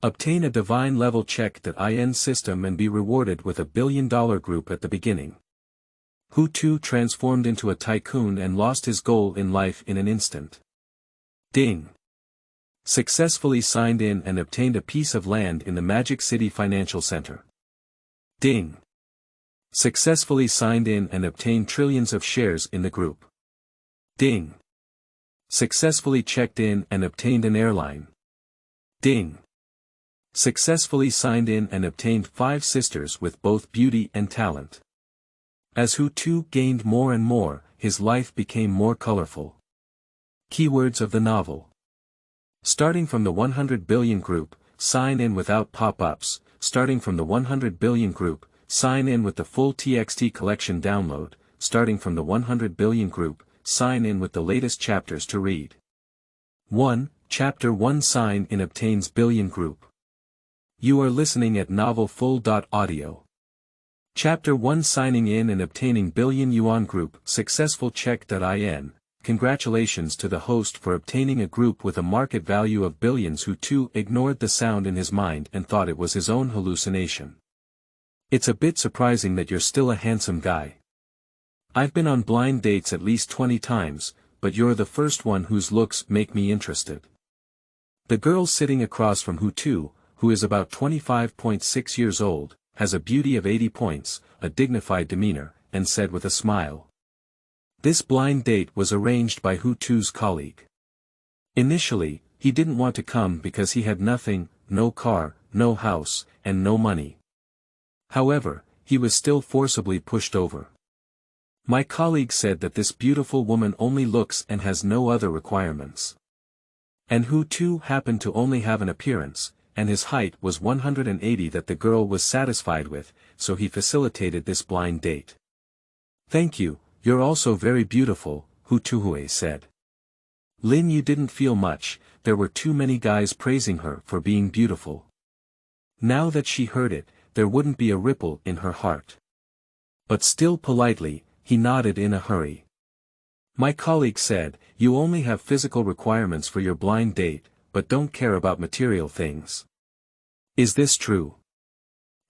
Obtain a divine level check.in system and be rewarded with $1 billion group at the beginning. Hu Tu transformed into a tycoon and lost his goal in life in an instant. Ding. Successfully signed in and obtained a piece of land in the Magic City Financial Center. Ding. Successfully signed in and obtained trillions of shares in the group. Ding. Successfully checked in and obtained an airline. Ding. Successfully signed in and obtained 5 sisters with both beauty and talent. As Hu Tu gained more and more, his life became more colorful. Keywords of the novel. Starting from the 100 billion group, sign in without pop-ups. Starting from the 100 billion group, sign in with the full TXT collection download. Starting from the 100 billion group, sign in with the latest chapters to read. 1. Chapter 1 Sign in obtains billion group. You are listening at novelfull.audio. Chapter 1 Signing in and obtaining billion yuan group successful check.in. Congratulations to the host for obtaining a group with a market value of billions. Hu Tu ignored the sound in his mind and thought it was his own hallucination. It's a bit surprising that you're still a handsome guy. I've been on blind dates at least 20 times, but you're the first one whose looks make me interested. The girl sitting across from Hu Tu, who is about 25.6 years old, has a beauty of 80 points, a dignified demeanor, and said with a smile. This blind date was arranged by Hu Tu's colleague. Initially, he didn't want to come because he had nothing, no car, no house, and no money. However, he was still forcibly pushed over. My colleague said that this beautiful woman only looks and has no other requirements. And Hu Tu happened to only have an appearance, and his height was 180 that the girl was satisfied with, so he facilitated this blind date. Thank you. You're also very beautiful, Hu Tuhue said. Lin Yu didn't feel much, there were too many guys praising her for being beautiful. Now that she heard it, there wouldn't be a ripple in her heart. But still politely, he nodded in a hurry. My colleague said, you only have physical requirements for your blind date, but don't care about material things. Is this true?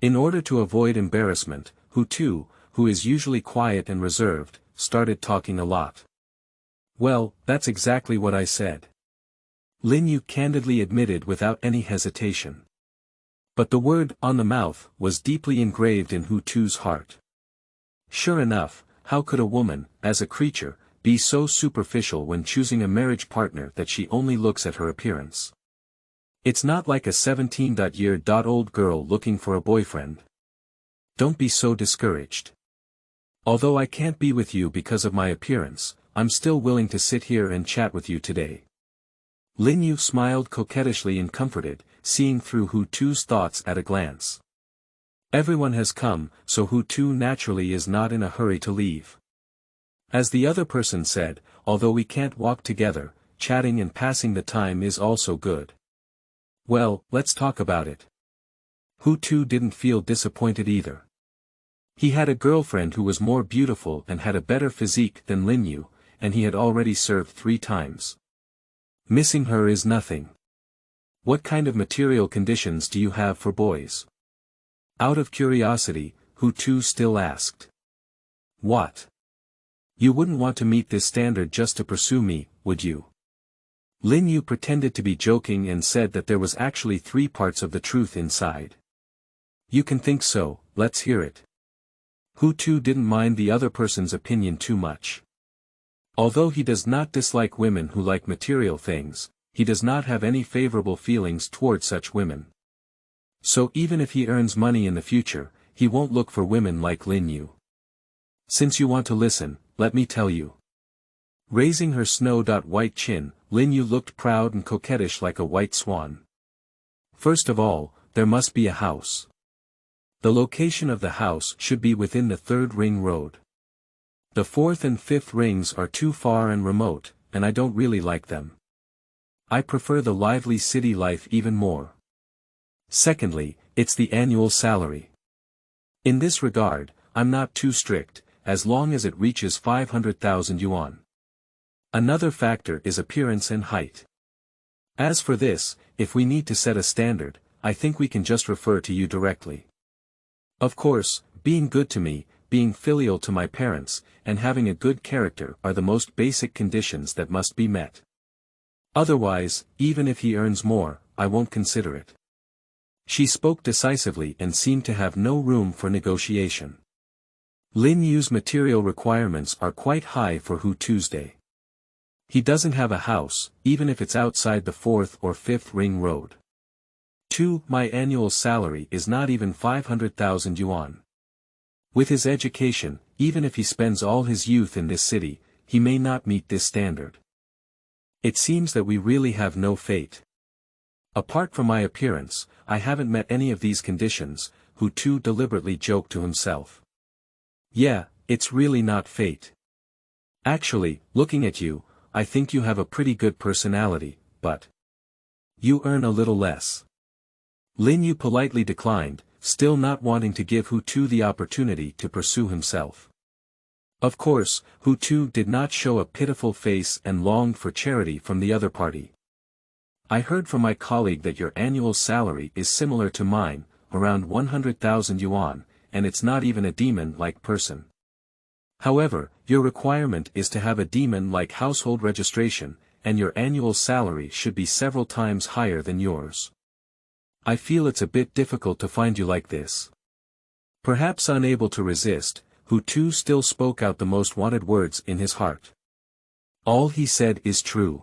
In order to avoid embarrassment, Hu Tu, who is usually quiet and reserved, started talking a lot. Well, that's exactly what I said. Lin Yu candidly admitted without any hesitation. But the word on the mouth was deeply engraved in Hu Tu's heart. Sure enough, how could a woman, as a creature, be so superficial when choosing a marriage partner that she only looks at her appearance? It's not like a 17-year-old girl looking for a boyfriend. Don't be so discouraged. Although I can't be with you because of my appearance, I'm still willing to sit here and chat with you today. Lin Yu smiled coquettishly and comforted, seeing through Hu Tu's thoughts at a glance. Everyone has come, so Hu Tu naturally is not in a hurry to leave. As the other person said, although we can't walk together, chatting and passing the time is also good. Well, let's talk about it. Hu Tu didn't feel disappointed either. He had a girlfriend who was more beautiful and had a better physique than Lin Yu, and he had already served 3 times. Missing her is nothing. What kind of material conditions do you have for boys? Out of curiosity, Hu Tu still asked. What? You wouldn't want to meet this standard just to pursue me, would you? Lin Yu pretended to be joking and said that there was actually 3 parts of the truth inside. You can think so, let's hear it. Hu Tu didn't mind the other person's opinion too much. Although he does not dislike women who like material things, he does not have any favorable feelings toward such women. So even if he earns money in the future, he won't look for women like Lin Yu. Since you want to listen, let me tell you. Raising her snow-white chin, Lin Yu looked proud and coquettish like a white swan. First of all, there must be a house. The location of the house should be within the 3rd ring road. The 4th and 5th rings are too far and remote, and I don't really like them. I prefer the lively city life even more. Secondly, it's the annual salary. In this regard, I'm not too strict, as long as it reaches 500,000 yuan. Another factor is appearance and height. As for this, if we need to set a standard, I think we can just refer to you directly. Of course, being good to me, being filial to my parents, and having a good character are the most basic conditions that must be met. Otherwise, even if he earns more, I won't consider it. She spoke decisively and seemed to have no room for negotiation. Lin Yu's material requirements are quite high for Hu Tuesday. He doesn't have a house, even if it's outside the 4th or 5th ring road. 2. My annual salary is not even 500,000 yuan. With his education, even if he spends all his youth in this city, he may not meet this standard. It seems that we really have no fate. Apart from my appearance, I haven't met any of these conditions, Hu Tu deliberately joked to himself. Yeah, it's really not fate. Actually, looking at you, I think you have a pretty good personality, but you earn a little less. Lin Yu politely declined, still not wanting to give Hu Tu the opportunity to pursue himself. Of course, Hu Tu did not show a pitiful face and longed for charity from the other party. I heard from my colleague that your annual salary is similar to mine, around 100,000 yuan, and it's not even a demon-like person. However, your requirement is to have a demon-like household registration, and your annual salary should be several times higher than yours. I feel it's a bit difficult to find you like this. Perhaps unable to resist, Hu Tu still spoke out the most wanted words in his heart. All he said is true.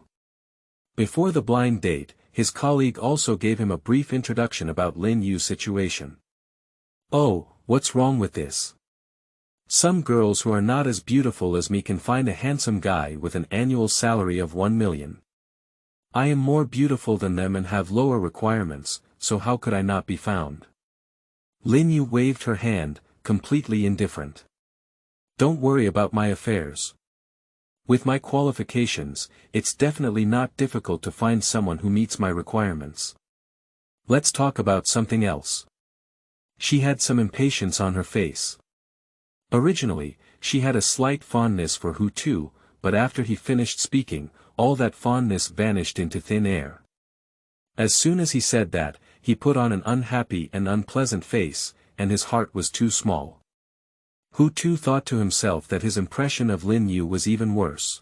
Before the blind date, his colleague also gave him a brief introduction about Lin Yu's situation. Oh, what's wrong with this? Some girls who are not as beautiful as me can find a handsome guy with an annual salary of 1 million. I am more beautiful than them and have lower requirements, so how could I not be found? Lin Yu waved her hand, completely indifferent. Don't worry about my affairs. With my qualifications, it's definitely not difficult to find someone who meets my requirements. Let's talk about something else. She had some impatience on her face. Originally, she had a slight fondness for Hu Tu, but after he finished speaking, all that fondness vanished into thin air. As soon as he said that, he put on an unhappy and unpleasant face, and his heart was too small. Hu Tu thought to himself that his impression of Lin Yu was even worse.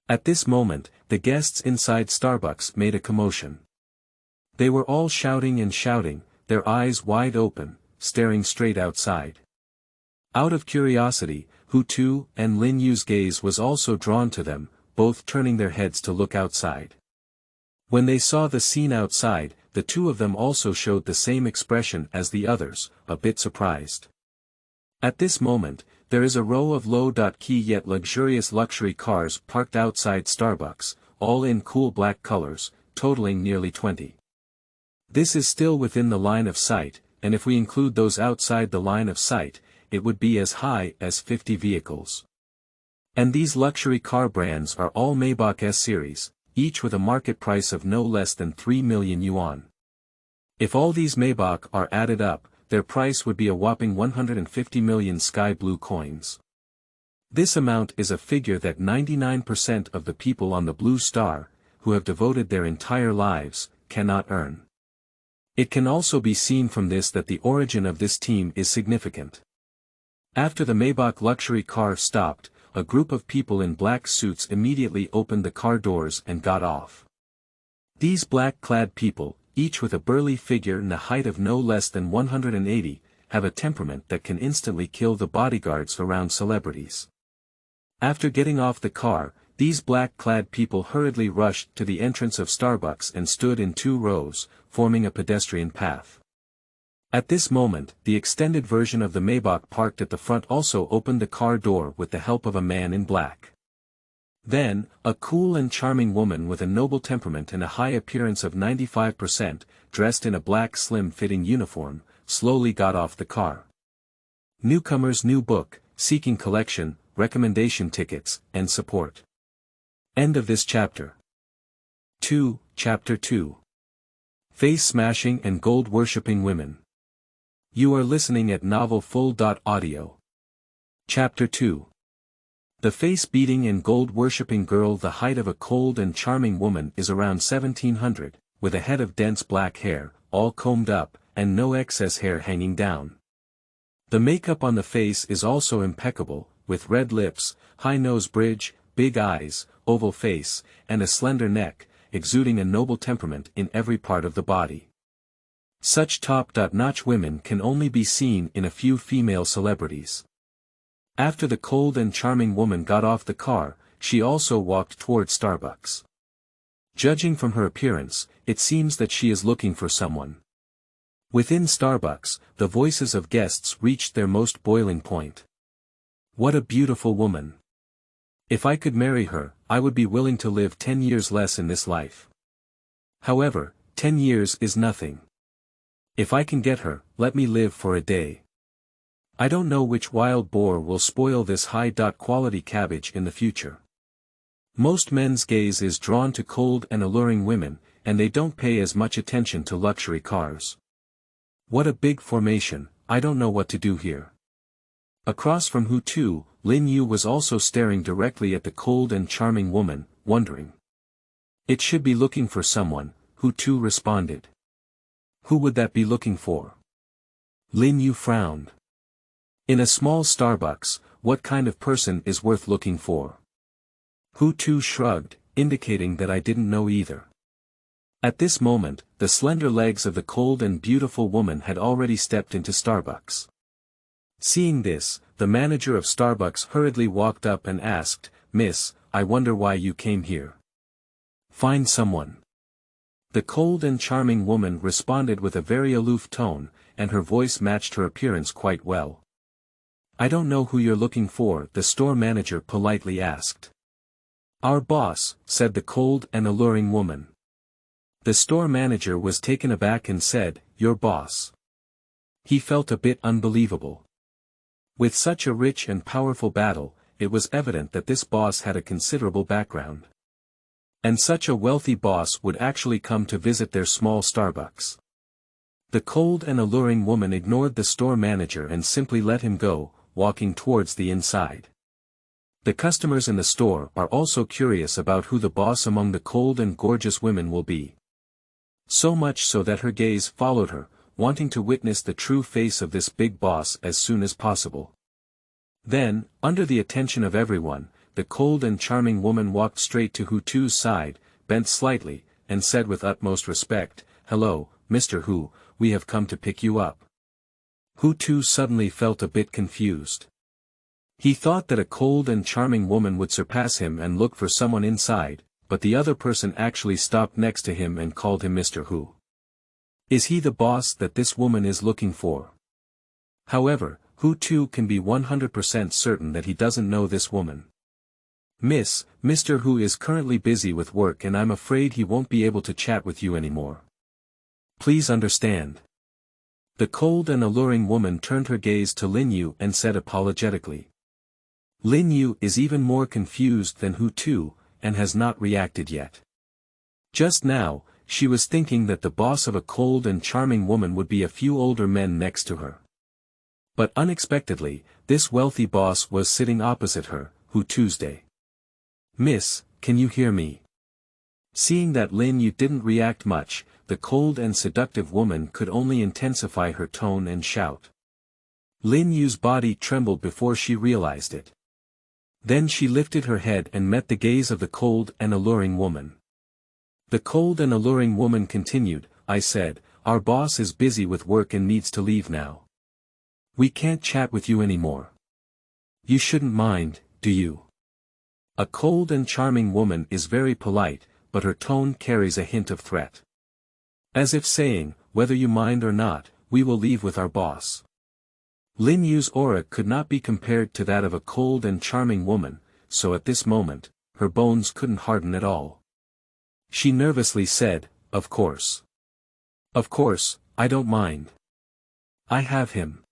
At this moment, the guests inside Starbucks made a commotion. They were all shouting and shouting, their eyes wide open, staring straight outside. Out of curiosity, Hu Tu and Lin Yu's gaze was also drawn to them, both turning their heads to look outside. When they saw the scene outside, the two of them also showed the same expression as the others, a bit surprised. At this moment, there is a row of low-key yet luxurious luxury cars parked outside Starbucks, all in cool black colors, totaling nearly 20. This is still within the line of sight, and if we include those outside the line of sight, it would be as high as 50 vehicles. And these luxury car brands are all Maybach S-Series, each with a market price of no less than 3 million yuan. If all these Maybach are added up, their price would be a whopping 150 million sky blue coins. This amount is a figure that 99% of the people on the Blue Star, who have devoted their entire lives, cannot earn. It can also be seen from this that the origin of this team is significant. After the Maybach luxury car stopped, a group of people in black suits immediately opened the car doors and got off. These black-clad people, each with a burly figure and a height of no less than 180, have a temperament that can instantly kill the bodyguards around celebrities. After getting off the car, these black-clad people hurriedly rushed to the entrance of Starbucks and stood in 2 rows, forming a pedestrian path. At this moment, the extended version of the Maybach parked at the front also opened the car door with the help of a man in black. Then, a cool and charming woman with a noble temperament and a high appearance of 95%, dressed in a black slim-fitting uniform, slowly got off the car. Newcomer's new book, seeking collection, recommendation tickets, and support. End of this chapter. 2. Chapter 2. Face Smashing and Gold Worshipping Women. You are listening at novelfull.audio. Chapter 2. The face-beating and gold-worshipping girl. The height of a cold and charming woman is around 1700, with a head of dense black hair, all combed up, and no excess hair hanging down. The makeup on the face is also impeccable, with red lips, high nose bridge, big eyes, oval face, and a slender neck, exuding a noble temperament in every part of the body. Such top-notch women can only be seen in a few female celebrities. After the cold and charming woman got off the car, she also walked toward Starbucks. Judging from her appearance, it seems that she is looking for someone. Within Starbucks, the voices of guests reached their most boiling point. What a beautiful woman! If I could marry her, I would be willing to live 10 years less in this life. However, 10 years is nothing. If I can get her, let me live for a day. I don't know which wild boar will spoil this high-quality cabbage in the future. Most men's gaze is drawn to cold and alluring women, and they don't pay as much attention to luxury cars. What a big formation, I don't know what to do here. Across from Hu Tu, Lin Yu was also staring directly at the cold and charming woman, wondering. It should be looking for someone, Hu Tu responded. Who would that be looking for? Lin Yu frowned. In a small Starbucks, what kind of person is worth looking for? Hu Tu shrugged, indicating that I didn't know either. At this moment, the slender legs of the cold and beautiful woman had already stepped into Starbucks. Seeing this, the manager of Starbucks hurriedly walked up and asked, "Miss, I wonder why you came here." "Find someone." The cold and charming woman responded with a very aloof tone, and her voice matched her appearance quite well. "I don't know who you're looking for," the store manager politely asked. "Our boss," said the cold and alluring woman. The store manager was taken aback and said, "Your boss?" He felt a bit unbelievable. With such a rich and powerful battle, it was evident that this boss had a considerable background. And such a wealthy boss would actually come to visit their small Starbucks. The cold and alluring woman ignored the store manager and simply let him go, walking towards the inside. The customers in the store are also curious about who the boss among the cold and gorgeous women will be. So much so that her gaze followed her, wanting to witness the true face of this big boss as soon as possible. Then, under the attention of everyone, the cold and charming woman walked straight to Hu Tu's side, bent slightly, and said with utmost respect, "Hello, Mr. Hu, we have come to pick you up." Hu Tu suddenly felt a bit confused. He thought that a cold and charming woman would surpass him and look for someone inside, but the other person actually stopped next to him and called him Mr. Hu. Is he the boss that this woman is looking for? However, Hu Tu can be 100% certain that he doesn't know this woman. "Miss, Mr. Hu is currently busy with work and I'm afraid he won't be able to chat with you anymore. Please understand." The cold and alluring woman turned her gaze to Lin Yu and said apologetically. Lin Yu is even more confused than Hu Tu, and has not reacted yet. Just now, she was thinking that the boss of a cold and charming woman would be a few older men next to her. But unexpectedly, this wealthy boss was sitting opposite her, Hu Tuesday. "Miss, can you hear me?" Seeing that Lin Yu didn't react much, the cold and seductive woman could only intensify her tone and shout. Lin Yu's body trembled before she realized it. Then she lifted her head and met the gaze of the cold and alluring woman. The cold and alluring woman continued, "I said, our boss is busy with work and needs to leave now. We can't chat with you anymore. You shouldn't mind, do you?" A cold and charming woman is very polite, but her tone carries a hint of threat. As if saying, whether you mind or not, we will leave with our boss. Lin Yu's aura could not be compared to that of a cold and charming woman, so at this moment, her bones couldn't harden at all. She nervously said, "Of course. Of course, I don't mind. I have him.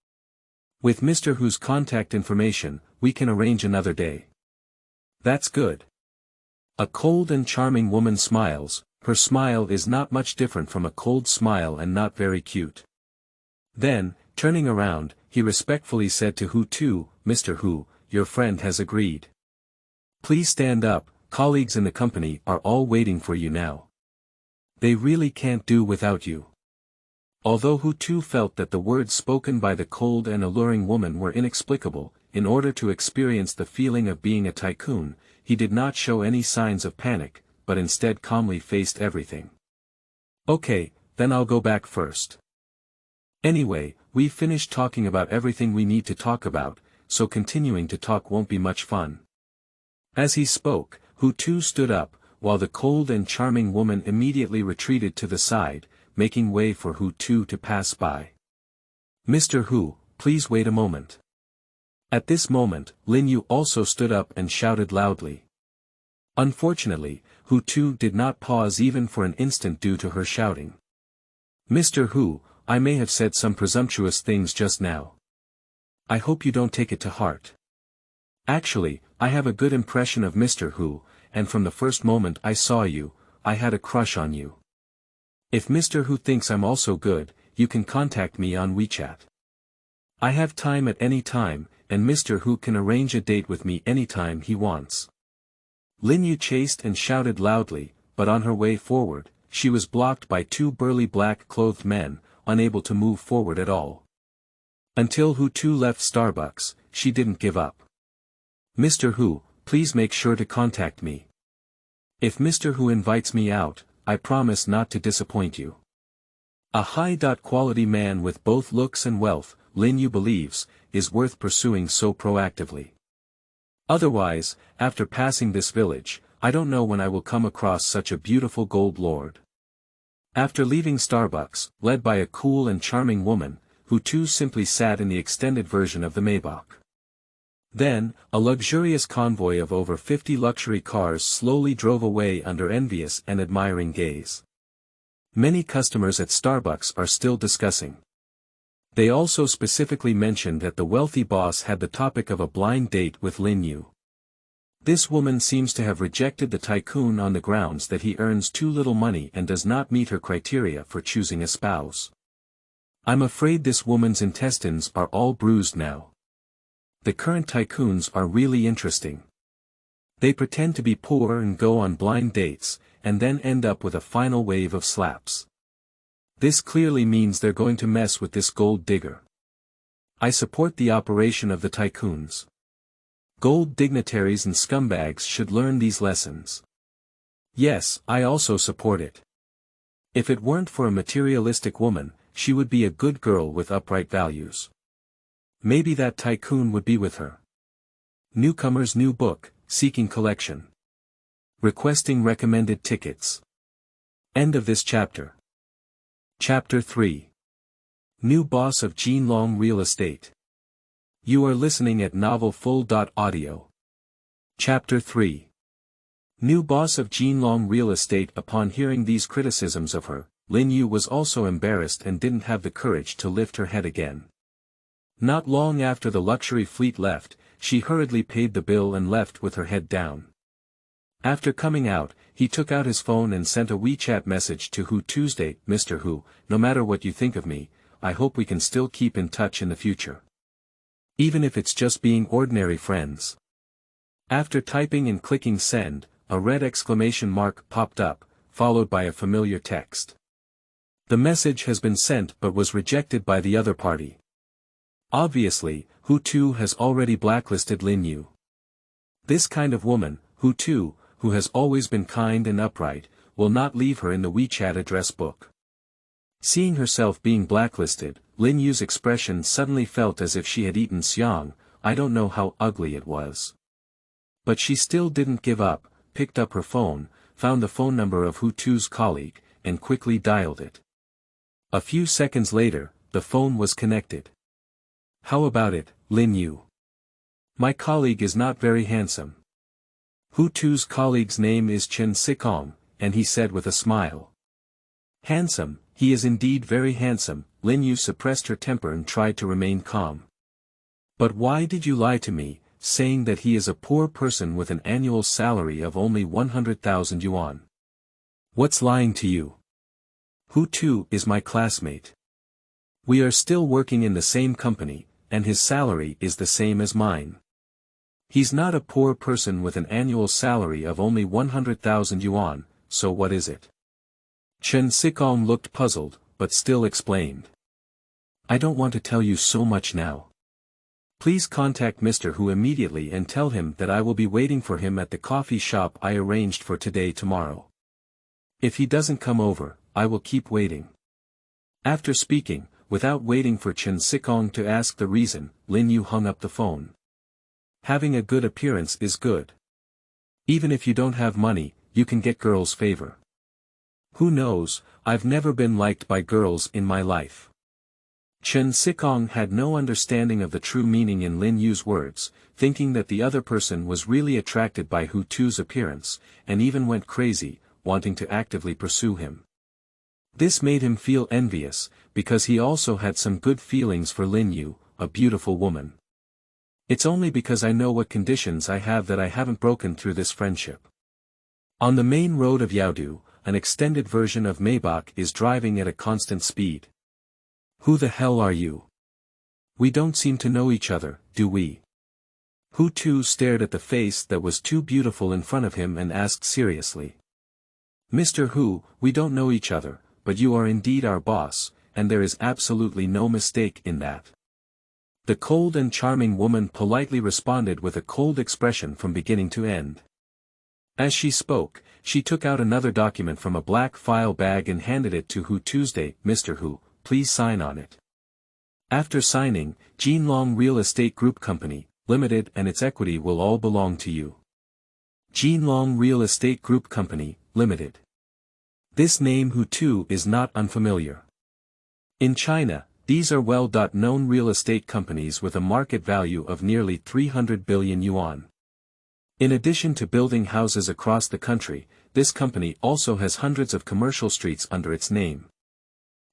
With Mr. Hu's contact information, we can arrange another day." "That's good." A cold and charming woman smiles, her smile is not much different from a cold smile and not very cute. Then, turning around, he respectfully said to Hu Tu, "Mr. Hu, your friend has agreed. Please stand up, colleagues in the company are all waiting for you now. They really can't do without you." Although Hu Tu felt that the words spoken by the cold and alluring woman were inexplicable, in order to experience the feeling of being a tycoon, he did not show any signs of panic, but instead calmly faced everything. Okay, then I'll go back first. Anyway, we've finished talking about everything we need to talk about, so continuing to talk won't be much fun. As he spoke, Hu Tu stood up, while the cold and charming woman immediately retreated to the side, making way for Hu Tu to pass by. Mr. Hu, please wait a moment. At this moment, Lin Yu also stood up and shouted loudly. Unfortunately, Hu Tu did not pause even for an instant due to her shouting. Mr. Hu, I may have said some presumptuous things just now. I hope you don't take it to heart. Actually, I have a good impression of Mr. Hu, and from the first moment I saw you, I had a crush on you. If Mr. Hu thinks I'm also good, you can contact me on WeChat. I have time at any time, and Mr. Hu can arrange a date with me anytime he wants. Lin Yu chased and shouted loudly, but on her way forward, she was blocked by two burly black-clothed men, unable to move forward at all. Until Hu Tu left Starbucks, she didn't give up. Mr. Hu, please make sure to contact me. If Mr. Hu invites me out, I promise not to disappoint you. A high-quality man with both looks and wealth, Lin Yu believes, is worth pursuing so proactively. Otherwise, after passing this village, I don't know when I will come across such a beautiful gold lord. After leaving Starbucks, led by a cool and charming woman, Hu Tu simply sat in the extended version of the Maybach. Then, a luxurious convoy of over 50 luxury cars slowly drove away under envious and admiring gaze. Many customers at Starbucks are still discussing. They also specifically mentioned that the wealthy boss had the topic of a blind date with Lin Yu. This woman seems to have rejected the tycoon on the grounds that he earns too little money and does not meet her criteria for choosing a spouse. I'm afraid this woman's intestines are all bruised now. The current tycoons are really interesting. They pretend to be poor and go on blind dates, and then end up with a final wave of slaps. This clearly means they're going to mess with this gold digger. I support the operation of the tycoons. Gold dignitaries and scumbags should learn these lessons. Yes, I also support it. If it weren't for a materialistic woman, she would be a good girl with upright values. Maybe that tycoon would be with her. Newcomer's new book, Seeking Collection. Requesting recommended tickets. End of this chapter. Chapter 3. New Boss of Jinlong Real Estate. You are listening at novelfull.audio. Chapter 3. New Boss of Jinlong Real Estate. Upon hearing these criticisms of her, Lin Yu was also embarrassed and didn't have the courage to lift her head again. Not long after the luxury fleet left, she hurriedly paid the bill and left with her head down. After coming out, he took out his phone and sent a WeChat message to Hu Tuesday. Mr. Hu, no matter what you think of me, I hope we can still keep in touch in the future. Even if it's just being ordinary friends. After typing and clicking send, a red exclamation mark popped up, followed by a familiar text. The message has been sent but was rejected by the other party. Obviously, Hu Tu has already blacklisted Lin Yu. This kind of woman, Hu Tu, who has always been kind and upright, will not leave her in the WeChat address book. Seeing herself being blacklisted, Lin Yu's expression suddenly felt as if she had eaten xiang. I don't know how ugly it was. But she still didn't give up, picked up her phone, found the phone number of Hu Tu's colleague, and quickly dialed it. A few seconds later, the phone was connected. How about it, Lin Yu? My colleague is not very handsome. Hu Tu's colleague's name is Chen Sikong, and he said with a smile. Handsome, he is indeed very handsome. Lin Yu suppressed her temper and tried to remain calm. But why did you lie to me, saying that he is a poor person with an annual salary of only 100,000 yuan? What's lying to you? Hu Tu is my classmate. We are still working in the same company, and his salary is the same as mine. He's not a poor person with an annual salary of only 100,000 yuan, so what is it? Chen Sikong looked puzzled. but still explained. I don't want to tell you so much now. Please contact Mr. Hu immediately and tell him that I will be waiting for him at the coffee shop I arranged for today tomorrow. If he doesn't come over, I will keep waiting. After speaking, without waiting for Chen Sikong to ask the reason, Lin Yu hung up the phone. Having a good appearance is good. Even if you don't have money, you can get girls' favor. Who knows, I've never been liked by girls in my life. Chen Sikong had no understanding of the true meaning in Lin Yu's words, thinking that the other person was really attracted by Hu Tu's appearance, and even went crazy, wanting to actively pursue him. This made him feel envious, because he also had some good feelings for Lin Yu, a beautiful woman. It's only because I know what conditions I have that I haven't broken through this friendship. On the main road of Yaodu, an extended version of Maybach is driving at a constant speed. Who the hell are you? We don't seem to know each other, do we? Hu Tu stared at the face that was too beautiful in front of him and asked seriously. Mr. Hu, we don't know each other, but you are indeed our boss, and there is absolutely no mistake in that. The cold and charming woman politely responded with a cold expression from beginning to end. As she spoke, she took out another document from a black file bag and handed it to Hu Tuesday. Mr. Hu, please sign on it. After signing, Jinlong Real Estate Group Company, Limited and its equity will all belong to you. Jinlong Real Estate Group Company, Limited. This name Hu Tu is not unfamiliar. In China, these are well-known real estate companies with a market value of nearly 300 billion yuan. In addition to building houses across the country, this company also has hundreds of commercial streets under its name.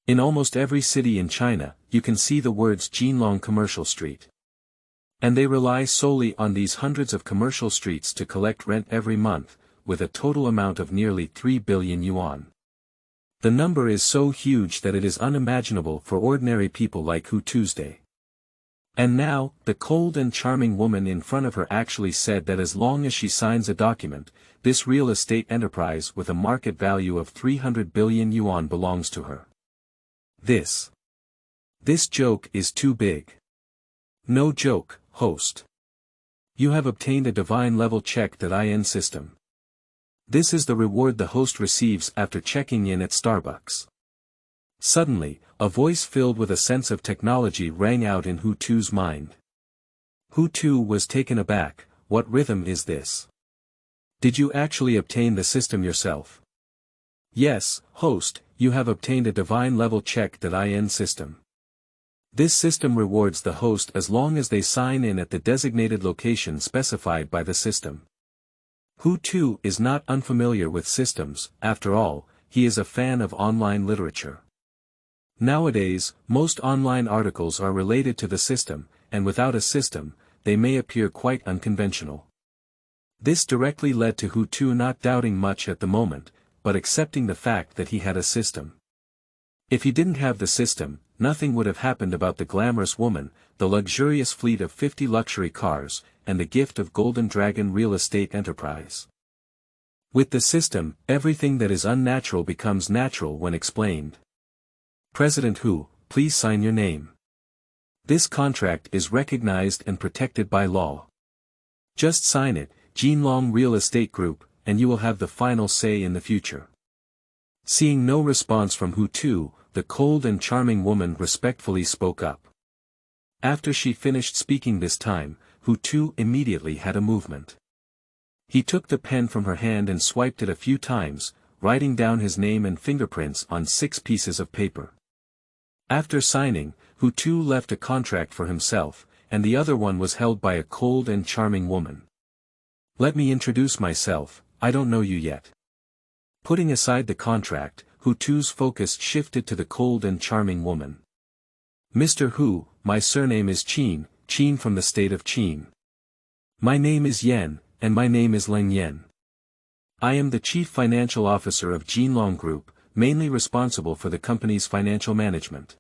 In almost every city in China, you can see the words Jinlong Commercial Street. And they rely solely on these hundreds of commercial streets to collect rent every month, with a total amount of nearly 3 billion yuan. The number is so huge that it is unimaginable for ordinary people like Hu Tuesday. And now, the cold and charming woman in front of her actually said that as long as she signs a document, this real estate enterprise with a market value of 300 billion yuan belongs to her. This joke is too big. No joke, host. You have obtained a divine level check IN system. This is the reward the host receives after checking in at Starbucks. Suddenly, a voice filled with a sense of technology rang out in Hu Tu's mind. Hu Tu was taken aback. What rhythm is this? Did you actually obtain the system yourself? Yes, host, you have obtained a divine level check IN system. This system rewards the host as long as they sign in at the designated location specified by the system. Hu Tu is not unfamiliar with systems, after all, he is a fan of online literature. Nowadays, most online articles are related to the system, and without a system, they may appear quite unconventional. This directly led to Hu Tu not doubting much at the moment, but accepting the fact that he had a system. If he didn't have the system, nothing would have happened about the glamorous woman, the luxurious fleet of 50 luxury cars, and the gift of Golden Dragon Real Estate Enterprise. With the system, everything that is unnatural becomes natural when explained. President Hu, please sign your name. This contract is recognized and protected by law. Just sign it, Jinlong Real Estate Group, and you will have the final say in the future. Seeing no response from Hu Tu, the cold and charming woman respectfully spoke up. After she finished speaking this time, Hu Tu immediately had a movement. He took the pen from her hand and swiped it a few times, writing down his name and fingerprints on 6 pieces of paper. After signing, Hu Tu left a contract for himself, and the other one was held by a cold and charming woman. Let me introduce myself, I don't know you yet. Putting aside the contract, Hu Tu's focus shifted to the cold and charming woman. Mr. Hu, my surname is Qin, Qin from the state of Qin. My name is Yan, and my name is Leng Yan. I am the Chief Financial Officer of Jinlong Group, mainly responsible for the company's financial management.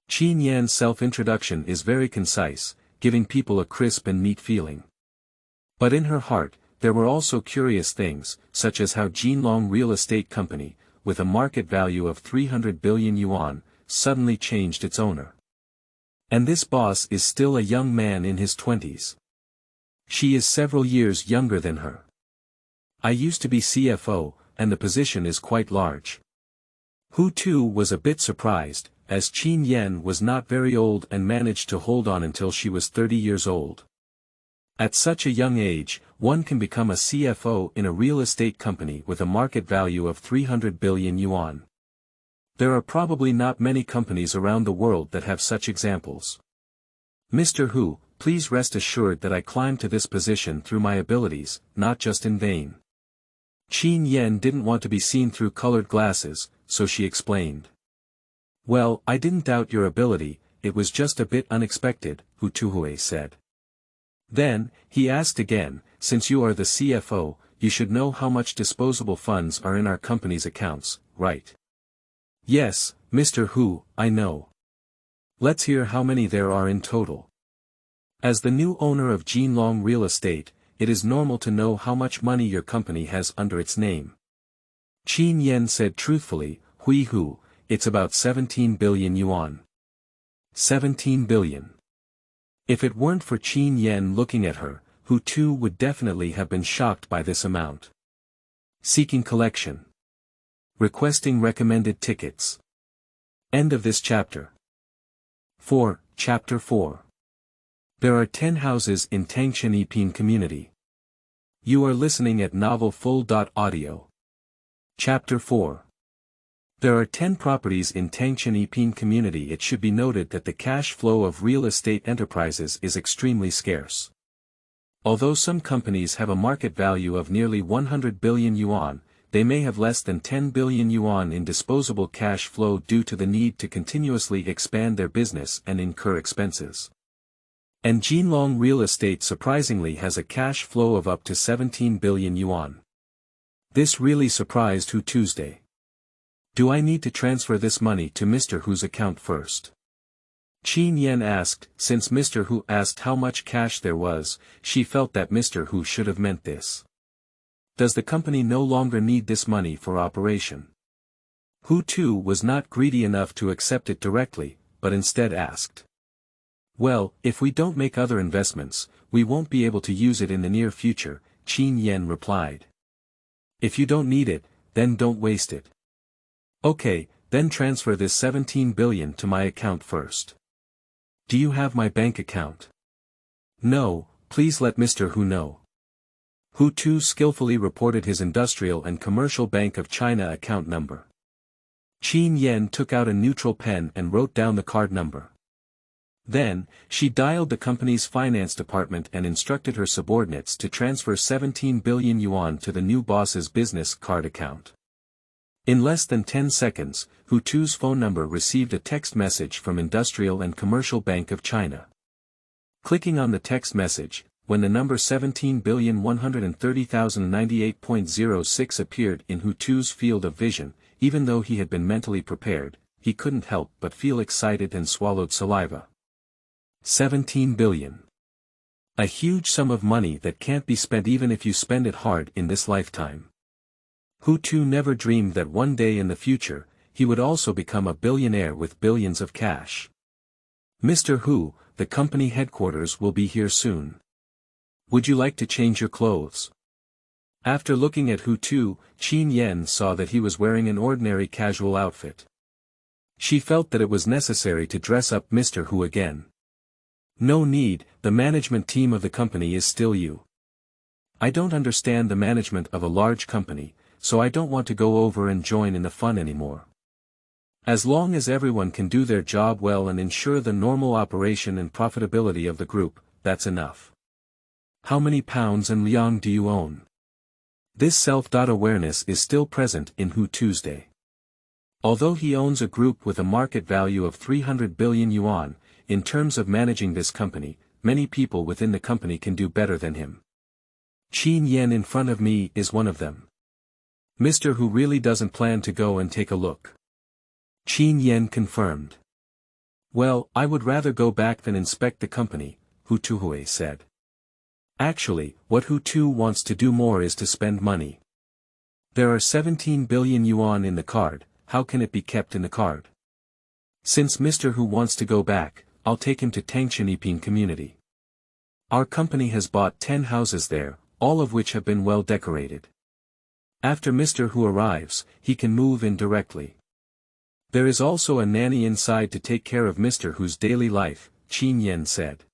Qin Yan's self-introduction is very concise, giving people a crisp and neat feeling. But in her heart, there were also curious things, such as how Jinlong Real Estate Company, with a market value of 300 billion yuan, suddenly changed its owner. And this boss is still a young man in his 20s. She is several years younger than her. I used to be CFO, and the position is quite large. Hu Tu was a bit surprised, as Qin Yan was not very old and managed to hold on until she was 30 years old. At such a young age, one can become a CFO in a real estate company with a market value of 300 billion yuan. There are probably not many companies around the world that have such examples. Mr. Hu, please rest assured that I climbed to this position through my abilities, not just in vain. Qin Yan didn't want to be seen through colored glasses, so she explained. Well, I didn't doubt your ability, it was just a bit unexpected, Hu Tuhui said. Then, he asked again, since you are the CFO, you should know how much disposable funds are in our company's accounts, right? Yes, Mr. Hu, I know. Let's hear how many there are in total. As the new owner of Jinlong Real Estate, it is normal to know how much money your company has under its name. Qin Yan said truthfully, Hui Hu, it's about 17 billion yuan. 17 billion. If it weren't for Qin Yan looking at her, Hu Tu would definitely have been shocked by this amount. Seeking collection. Requesting recommended tickets. End of this chapter. 4. Chapter 4. There are 10 houses in Tangchen Yipin community. You are listening at novelfull.audio. Chapter 4. There are 10 properties in Tangchen Yipin community. It should be noted that the cash flow of real estate enterprises is extremely scarce. Although some companies have a market value of nearly 100 billion yuan, they may have less than 10 billion yuan in disposable cash flow due to the need to continuously expand their business and incur expenses. And Jinlong Real Estate surprisingly has a cash flow of up to 17 billion yuan. This really surprised Hu Tuesday. Do I need to transfer this money to Mr. Hu's account first? Qin Yan asked. Since Mr. Hu asked how much cash there was, she felt that Mr. Hu should have meant this. Does the company no longer need this money for operation? Hu Tu was not greedy enough to accept it directly, but instead asked. Well, if we don't make other investments, we won't be able to use it in the near future, Qin Yan replied. If you don't need it, then don't waste it. Okay, then transfer this 17 billion to my account first. Do you have my bank account? No, please let Mr. Hu know. Hu Tu skillfully reported his Industrial and Commercial Bank of China account number. Qin Yan took out a neutral pen and wrote down the card number. Then, she dialed the company's finance department and instructed her subordinates to transfer 17 billion yuan to the new boss's business card account. In less than 10 seconds, Hu Tu's phone number received a text message from Industrial and Commercial Bank of China. Clicking on the text message, when the number 17,130,098.06 appeared in Hu Tu's field of vision, even though he had been mentally prepared, he couldn't help but feel excited and swallowed saliva. 17 billion. A huge sum of money that can't be spent even if you spend it hard in this lifetime. Hu Tu never dreamed that one day in the future, he would also become a billionaire with billions of cash. Mr. Hu, the company headquarters will be here soon. Would you like to change your clothes? After looking at Hu Tu, Qin Yan saw that he was wearing an ordinary casual outfit. She felt that it was necessary to dress up Mr. Hu again. No need, the management team of the company is still you. I don't understand the management of a large company, so I don't want to go over and join in the fun anymore. As long as everyone can do their job well and ensure the normal operation and profitability of the group, that's enough. How many pounds and liang do you own? This self-awareness is still present in Hu Tuesday. Although he owns a group with a market value of 300 billion yuan, in terms of managing this company, many people within the company can do better than him. Qin Yan in front of me is one of them. Mr. Hu really doesn't plan to go and take a look. Qin Yan confirmed. Well, I would rather go back than inspect the company, Hu Tuhui said. Actually, what Hu Tu wants to do more is to spend money. There are 17 billion yuan in the card, how can it be kept in the card? Since Mr. Hu wants to go back, I'll take him to Tangchen Yipin community. Our company has bought 10 houses there, all of which have been well decorated. After Mr. Hu arrives, he can move in directly. There is also a nanny inside to take care of Mr. Hu's daily life, Qin Yan said.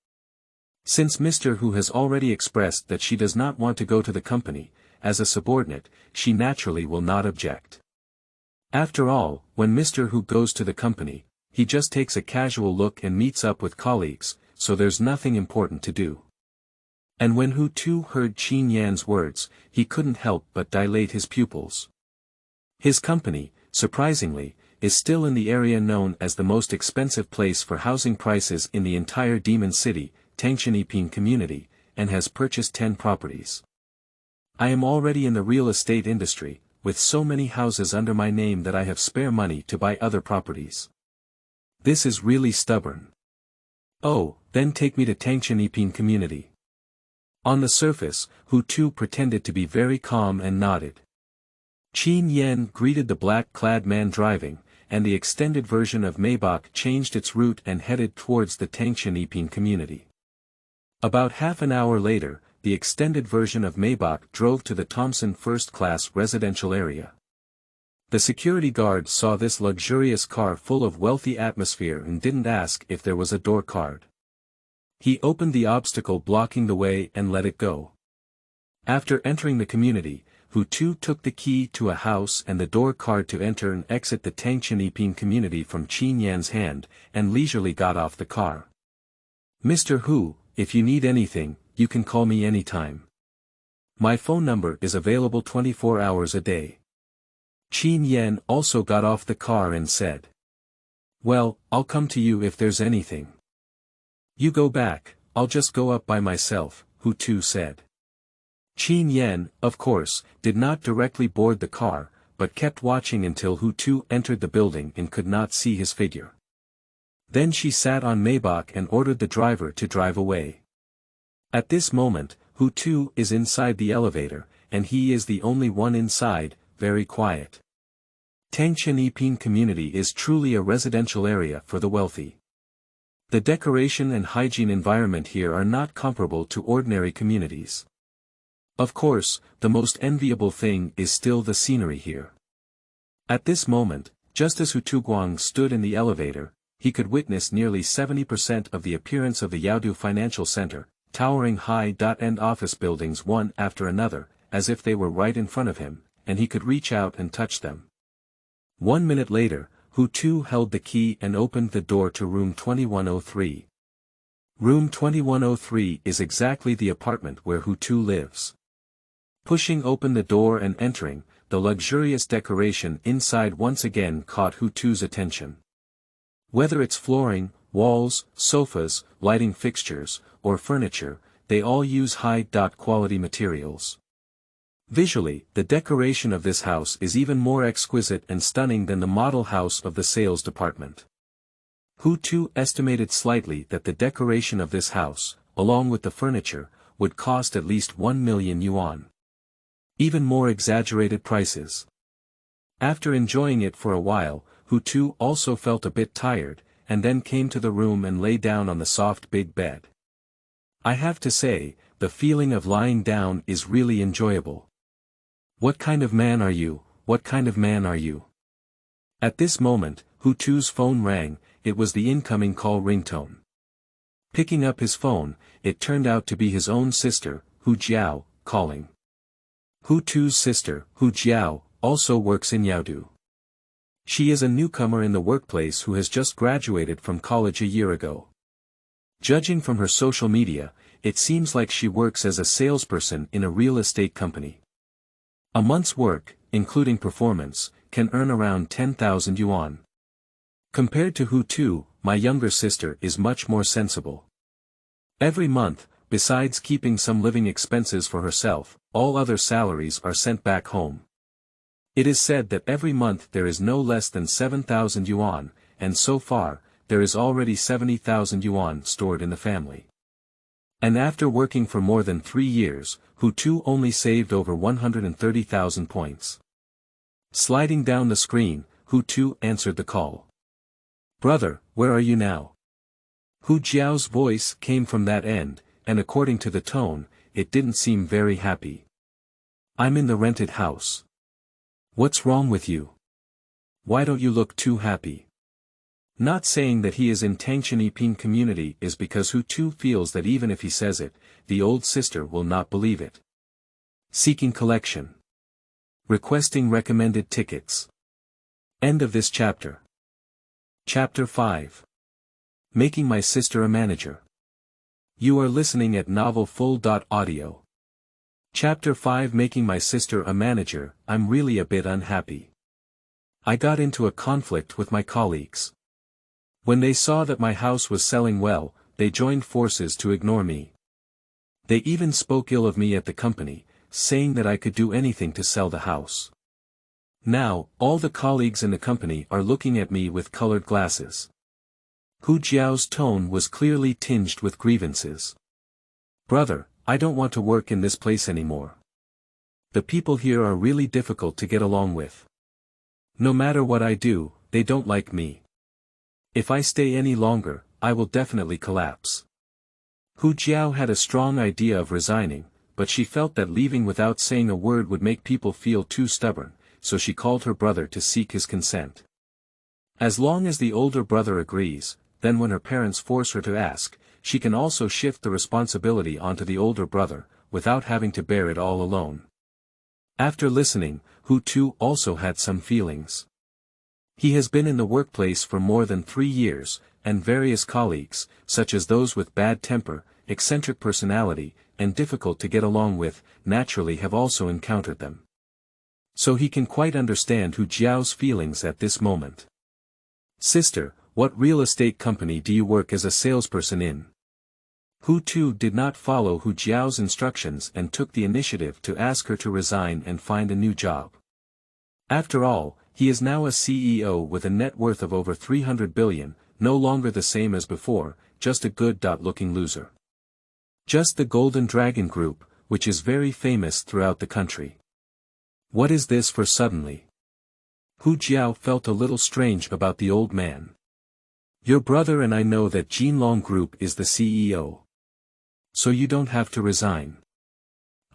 Since Mr. Hu has already expressed that she does not want to go to the company, as a subordinate, she naturally will not object. After all, when Mr. Hu goes to the company, he just takes a casual look and meets up with colleagues, so there's nothing important to do. And when Hu Tu heard Qin Yan's words, he couldn't help but dilate his pupils. His company, surprisingly, is still in the area known as the most expensive place for housing prices in the entire Demon City, Tangchen Yipin community, and has purchased 10 properties. I am already in the real estate industry, with so many houses under my name that I have spare money to buy other properties. This is really stubborn. Oh, then take me to Tangchen Yipin community. On the surface, Hu Tu pretended to be very calm and nodded. Qin Yan greeted the black-clad man driving, and the extended version of Maybach changed its route and headed towards the Tangchen Yipin community. About half an hour later, the extended version of Maybach drove to the Thompson first-class residential area. The security guard saw this luxurious car full of wealthy atmosphere and didn't ask if there was a door card. He opened the obstacle blocking the way and let it go. After entering the community, Hu Tu took the key to a house and the door card to enter and exit the Tangchen Yipin community from Qin Yan's hand, and leisurely got off the car. Mr. Hu, if you need anything, you can call me anytime. My phone number is available 24 hours a day. Qin Yan also got off the car and said, "Well, I'll come to you if there's anything." "You go back, I'll just go up by myself," Hu Tu said. Qin Yan, of course, did not directly board the car, but kept watching until Hu Tu entered the building and could not see his figure. Then she sat on Maybach and ordered the driver to drive away. At this moment, Hu Tu is inside the elevator, and he is the only one inside, very quiet. Tangchen Yipin community is truly a residential area for the wealthy. The decoration and hygiene environment here are not comparable to ordinary communities. Of course, the most enviable thing is still the scenery here. At this moment, just as Hu Tuguang stood in the elevator, he could witness nearly 70% of the appearance of the Yaodu Financial Center, towering high-end office buildings one after another, as if they were right in front of him, and he could reach out and touch them. 1 minute later, Hu Tu held the key and opened the door to room 2103. Room 2103 is exactly the apartment where Hu Tu lives. Pushing open the door and entering, the luxurious decoration inside once again caught Hu Tu's attention. Whether it's flooring, walls, sofas, lighting fixtures, or furniture, they all use high-quality materials. Visually, the decoration of this house is even more exquisite and stunning than the model house of the sales department. Hu Tu estimated slightly that the decoration of this house, along with the furniture, would cost at least 1 million yuan. Even more exaggerated prices. After enjoying it for a while, Hu Tu also felt a bit tired, and then came to the room and lay down on the soft big bed. I have to say, the feeling of lying down is really enjoyable. What kind of man are you? What kind of man are you? At this moment, Hu Tu's phone rang. It was the incoming call ringtone. Picking up his phone, it turned out to be his own sister, Hu Jiao, calling. Hu Tu's sister, Hu Jiao, also works in Yaodu. She is a newcomer in the workplace who has just graduated from college a year ago. Judging from her social media, it seems like she works as a salesperson in a real estate company. A month's work, including performance, can earn around 10,000 yuan. Compared to Hu Tu, my younger sister is much more sensible. Every month, besides keeping some living expenses for herself, all other salaries are sent back home. It is said that every month there is no less than 7,000 yuan, and so far, there is already 70,000 yuan stored in the family. And after working for more than 3 years, Hu Tu only saved over 130,000 points. Sliding down the screen, Hu Tu answered the call. "Brother, where are you now?" Hu Jiao's voice came from that end, and according to the tone, it didn't seem very happy. "I'm in the rented house." "What's wrong with you? Why don't you look too happy?" Not saying that he is in Tangchen Yipin community is because Hu Tu feels that even if he says it, the old sister will not believe it. Seeking collection. Requesting recommended tickets. End of this chapter. Chapter 5. Making my sister a manager. You are listening at novelfull.audio. Chapter 5. Making my sister a manager. I'm really a bit unhappy. I got into a conflict with my colleagues. When they saw that my house was selling well, they joined forces to ignore me. They even spoke ill of me at the company, saying that I could do anything to sell the house. Now, all the colleagues in the company are looking at me with colored glasses. Hu Jiao's tone was clearly tinged with grievances. "Brother, I don't want to work in this place anymore. The people here are really difficult to get along with. No matter what I do, they don't like me. If I stay any longer, I will definitely collapse." Hu Jiao had a strong idea of resigning, but she felt that leaving without saying a word would make people feel too stubborn, so she called her brother to seek his consent. As long as the older brother agrees, then when her parents force her to ask, she can also shift the responsibility onto the older brother, without having to bear it all alone. After listening, Hu Tu also had some feelings. He has been in the workplace for more than 3 years, and various colleagues, such as those with bad temper, eccentric personality, and difficult to get along with, naturally have also encountered them. So he can quite understand Hu Jiao's feelings at this moment. "Sister, what real estate company do you work as a salesperson in?" Hu Tu did not follow Hu Jiao's instructions and took the initiative to ask her to resign and find a new job. After all, he is now a CEO with a net worth of over 300 billion, no longer the same as before, just a good-looking loser. Just the Golden Dragon Group, which is very famous throughout the country. What is this for suddenly? Hu Jiao felt a little strange about the old man. "Your brother and I know that Jinlong Group is the CEO. So you don't have to resign.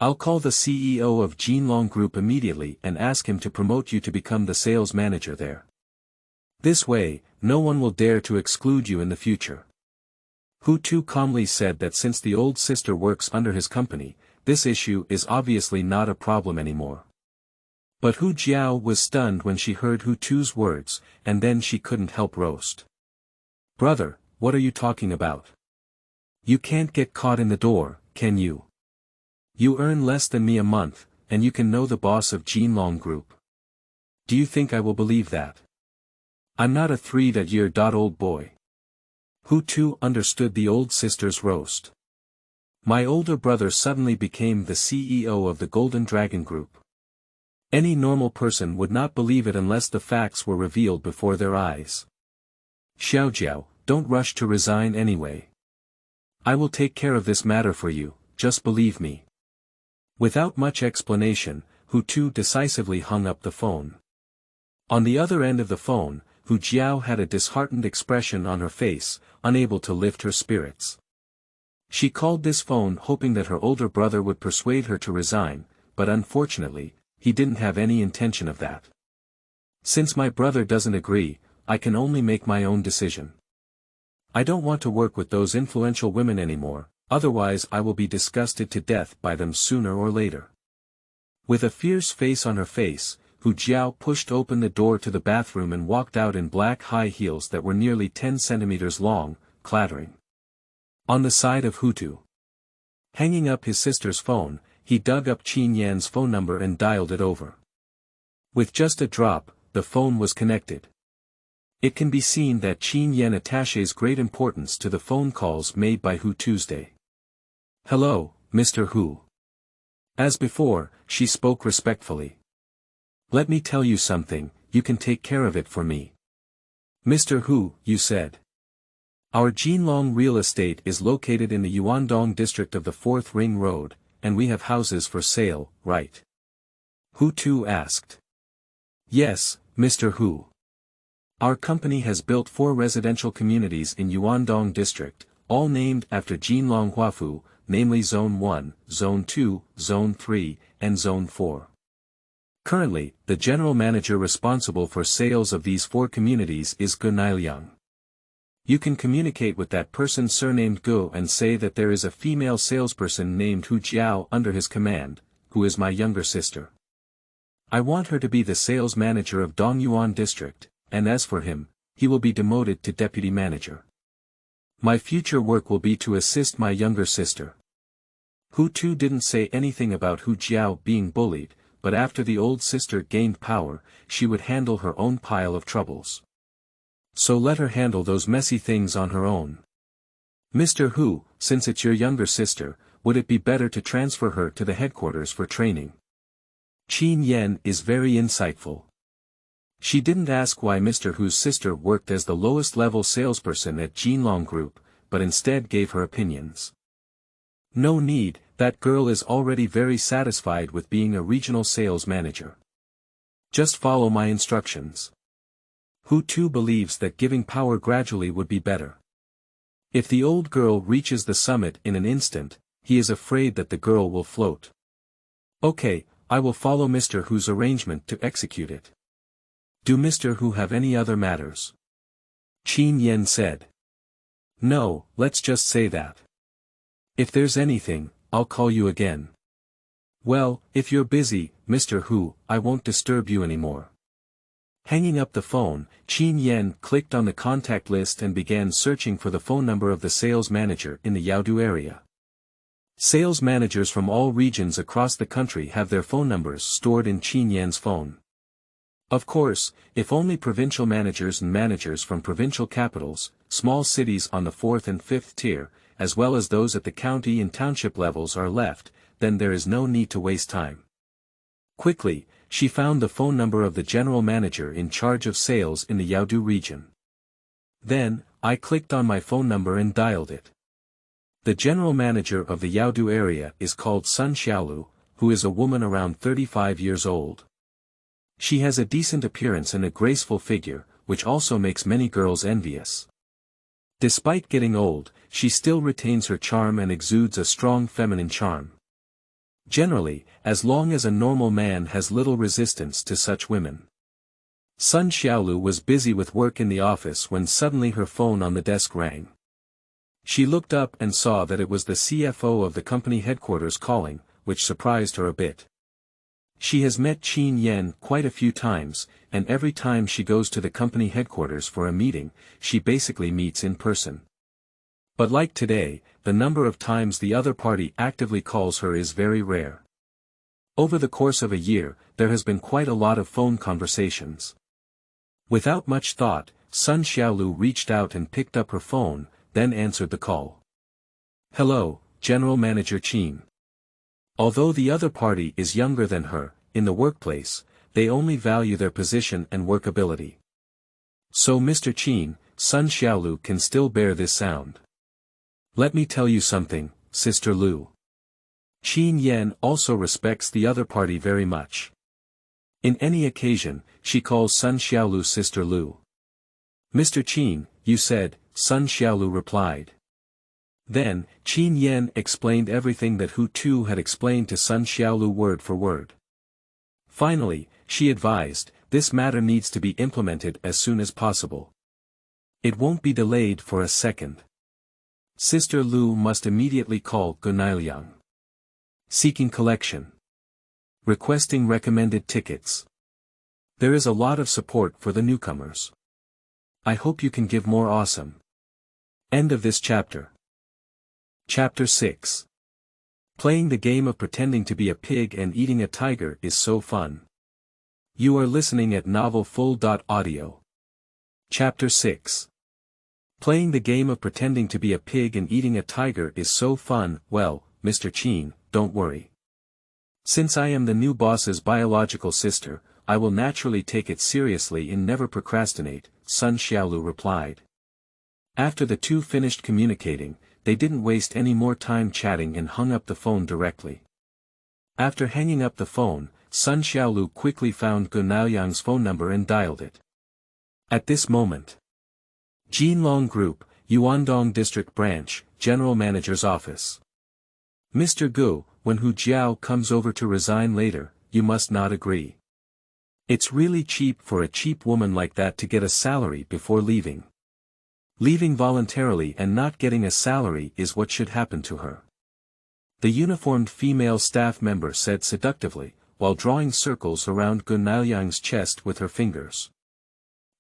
I'll call the CEO of Jinlong Group immediately and ask him to promote you to become the sales manager there. This way, no one will dare to exclude you in the future." Hu Tu calmly said that since the old sister works under his company, this issue is obviously not a problem anymore. But Hu Jiao was stunned when she heard Hu Tu's words, and then she couldn't help roast. "Brother, what are you talking about? You can't get caught in the door, can you? You earn less than me a month, and you can know the boss of Jinlong Group. Do you think I will believe that? I'm not a 3-year-old boy." Hu Tu understood the old sister's roast. "My older brother suddenly became the CEO of the Golden Dragon Group. Any normal person would not believe it unless the facts were revealed before their eyes. Xiaojiao, don't rush to resign anyway. I will take care of this matter for you, just believe me." Without much explanation, Hu Tu decisively hung up the phone. On the other end of the phone, Hu Jiao had a disheartened expression on her face, unable to lift her spirits. She called this phone hoping that her older brother would persuade her to resign, but unfortunately, he didn't have any intention of that. "Since my brother doesn't agree, I can only make my own decision. I don't want to work with those influential women anymore, otherwise I will be disgusted to death by them sooner or later." With a fierce face on her face, Hu Jiao pushed open the door to the bathroom and walked out in black high heels that were nearly 10 centimeters long, clattering. On the side of Hu Tu, hanging up his sister's phone, he dug up Qin Yan's phone number and dialed it over. With just a drop, the phone was connected. It can be seen that Qin Yan attaches great importance to the phone calls made by Hu Tuesday. "Hello, Mr. Hu." As before, she spoke respectfully. "Let me tell you something, you can take care of it for me." "Mr. Hu," you said. "Our Jinlong real estate is located in the Yuandong district of the 4th Ring Road, and we have houses for sale, right?" Hu Tu asked. Yes, Mr. Hu. Our company has built 4 residential communities in Yuandong District, all named after Jinlong Huafu, namely Zone 1, Zone 2, Zone 3, and Zone 4. Currently, the general manager responsible for sales of these 4 communities is Gu Niliang. You can communicate with that person surnamed Gu and say that there is a female salesperson named Hu Jiao under his command, who is my younger sister. I want her to be the sales manager of Dongyuan District, and as for him, he will be demoted to deputy manager. My future work will be to assist my younger sister. Hu Tu didn't say anything about Hu Jiao being bullied, but after the old sister gained power, she would handle her own pile of troubles. So let her handle those messy things on her own. Mr. Hu, since it's your younger sister, would it be better to transfer her to the headquarters for training? Qin Yan is very insightful. She didn't ask why Mr. Hu's sister worked as the lowest level salesperson at Jinlong Group, but instead gave her opinions. No need, that girl is already very satisfied with being a regional sales manager. Just follow my instructions. Hu Tu believes that giving power gradually would be better. If the old girl reaches the summit in an instant, he is afraid that the girl will float. Okay, I will follow Mr. Hu's arrangement to execute it. Do Mr. Hu have any other matters? Qin Yan said. No, let's just say that. If there's anything, I'll call you again. Well, if you're busy, Mr. Hu, I won't disturb you anymore. Hanging up the phone, Qin Yan clicked on the contact list and began searching for the phone number of the sales manager in the Yaodu area. Sales managers from all regions across the country have their phone numbers stored in Qin Yan's phone. Of course, if only provincial managers and managers from provincial capitals, small cities on the 4th and 5th tier, as well as those at the county and township levels are left, then there is no need to waste time. Quickly, she found the phone number of the general manager in charge of sales in the Yaodu region. Then, I clicked on my phone number and dialed it. The general manager of the Yaodu area is called Sun Xiaolu, who is a woman around 35 years old. She has a decent appearance and a graceful figure, which also makes many girls envious. Despite getting old, she still retains her charm and exudes a strong feminine charm. Generally, as long as a normal man has little resistance to such women. Sun Xiaolu was busy with work in the office when suddenly her phone on the desk rang. She looked up and saw that it was the CFO of the company headquarters calling, which surprised her a bit. She has met Qin Yan quite a few times, and every time she goes to the company headquarters for a meeting, she basically meets in person. But like today, the number of times the other party actively calls her is very rare. Over the course of a year, there has been quite a lot of phone conversations. Without much thought, Sun Xiaolu reached out and picked up her phone, then answered the call. Hello, General Manager Qin. Although the other party is younger than her, in the workplace, they only value their position and workability. So Mr. Qin, Sun Xiaolu can still bear this sound. Let me tell you something, Sister Lu. Qin Yan also respects the other party very much. In any occasion, she calls Sun Xiaolu Sister Lu. Mr. Qin, you said, Sun Xiaolu replied. Then, Qin Yan explained everything that Hu Tu had explained to Sun Xiaolu word for word. Finally, she advised, this matter needs to be implemented as soon as possible. It won't be delayed for a second. Sister Lu must immediately call Gu Niliang. Seeking collection. Requesting recommended tickets. There is a lot of support for the newcomers. I hope you can give more awesome. End of this chapter. Chapter 6. Playing the game of pretending to be a pig and eating a tiger is so fun. You are listening at novelfull.audio. Chapter 6. Playing the game of pretending to be a pig and eating a tiger is so fun. Well, Mr. Qin, don't worry. Since I am the new boss's biological sister, I will naturally take it seriously and never procrastinate, Sun Xiaolu replied. After the two finished communicating, they didn't waste any more time chatting and hung up the phone directly. After hanging up the phone, Sun Xiaolu quickly found Gu Naoyang's phone number and dialed it. At this moment, Jinlong Group, Yuandong District Branch, General Manager's Office. Mr. Gu, when Hu Jiao comes over to resign later, you must not agree. It's really cheap for a cheap woman like that to get a salary before leaving. Leaving voluntarily and not getting a salary is what should happen to her. The uniformed female staff member said seductively, while drawing circles around Gu Naoyang's chest with her fingers.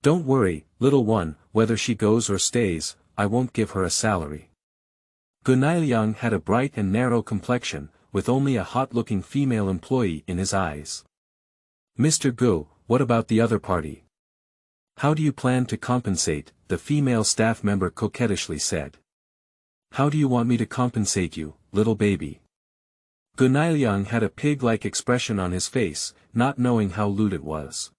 Don't worry, little one, whether she goes or stays, I won't give her a salary. Gu Naoyang had a bright and narrow complexion, with only a hot-looking female employee in his eyes. Mr. Gu, what about the other party? How do you plan to compensate? The female staff member coquettishly said. How do you want me to compensate you, little baby? Gu Naoyang had a pig-like expression on his face, not knowing how lewd it was.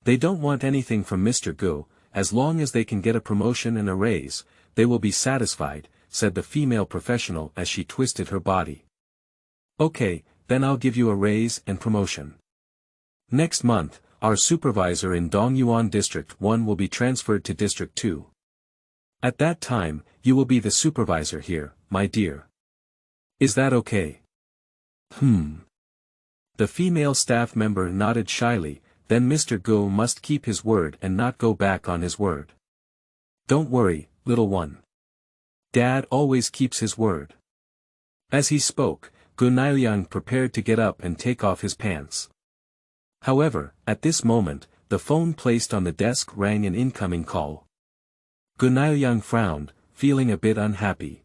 They don't want anything from Mr. Gu, as long as they can get a promotion and a raise, they will be satisfied, said the female professional as she twisted her body. Okay, then I'll give you a raise and promotion. Next month, our supervisor in Dongyuan District 1 will be transferred to District 2. At that time, you will be the supervisor here, my dear. Is that okay? The female staff member nodded shyly, then Mr. Gu must keep his word and not go back on his word. Don't worry, little one. Dad always keeps his word. As he spoke, Gu Naoyang prepared to get up and take off his pants. However, at this moment, the phone placed on the desk rang an incoming call. Gu Naoyang frowned, feeling a bit unhappy.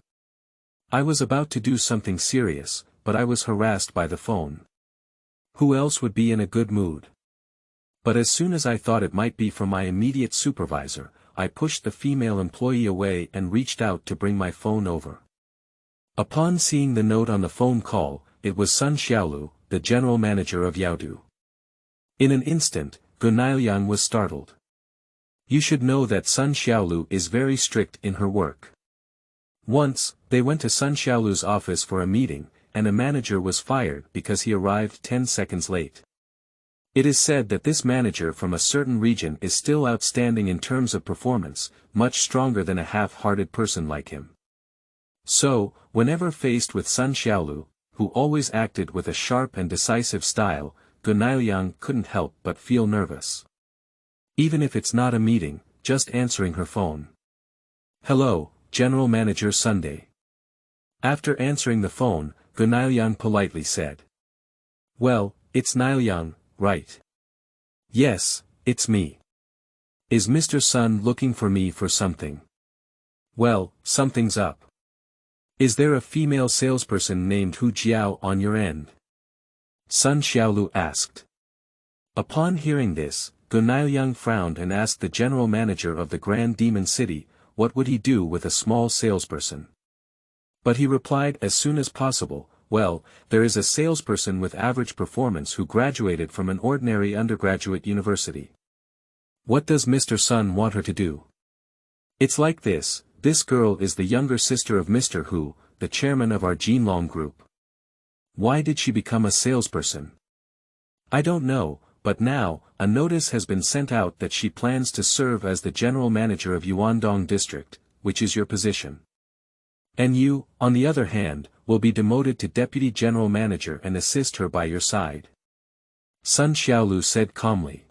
I was about to do something serious, but I was harassed by the phone. Who else would be in a good mood? But as soon as I thought it might be from my immediate supervisor, I pushed the female employee away and reached out to bring my phone over. Upon seeing the note on the phone call, it was Sun Xiaolu, the general manager of Yaodu. In an instant, Gu Naoyang was startled. You should know that Sun Xiaolu is very strict in her work. Once, they went to Sun Xiaolu's office for a meeting, and a manager was fired because he arrived 10 seconds late. It is said that this manager from a certain region is still outstanding in terms of performance, much stronger than a half-hearted person like him. So, whenever faced with Sun Xiaolu, who always acted with a sharp and decisive style, Gu Naoyang couldn't help but feel nervous. Even if it's not a meeting, just answering her phone. Hello, General Manager Sunday. After answering the phone, Gu Naoyang politely said. Well, it's Naoyang, right? Yes, it's me. Is Mr. Sun looking for me for something? Well, something's up. Is there a female salesperson named Hu Jiao on your end? Sun Xiaolu asked. Upon hearing this, Gu Naoyang frowned and asked the general manager of the Grand Demon City, what would he do with a small salesperson? But he replied as soon as possible, well, there is a salesperson with average performance who graduated from an ordinary undergraduate university. What does Mr. Sun want her to do? It's like this girl is the younger sister of Mr. Hu, the chairman of our Jinlong group. Why did she become a salesperson? I don't know, but now, a notice has been sent out that she plans to serve as the general manager of Yuandong District, which is your position. And you, on the other hand, will be demoted to deputy general manager and assist her by your side. Sun Xiaolu said calmly.